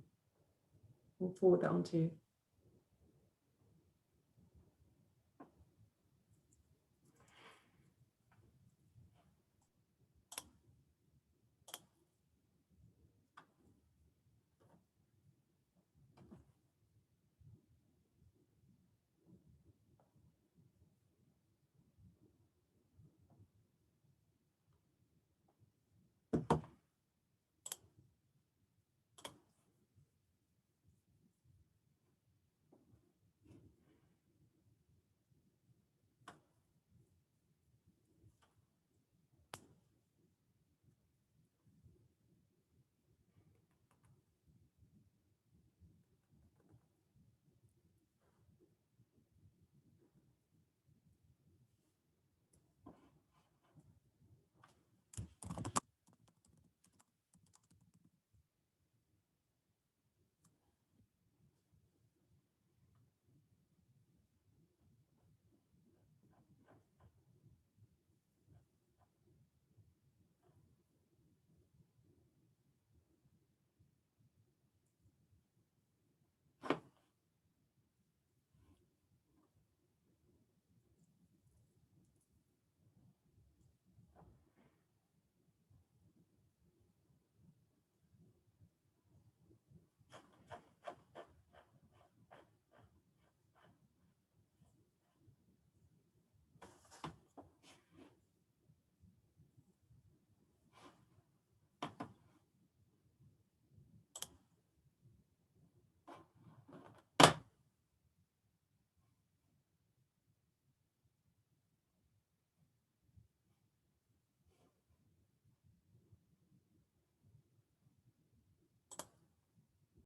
We'll forward that on to you.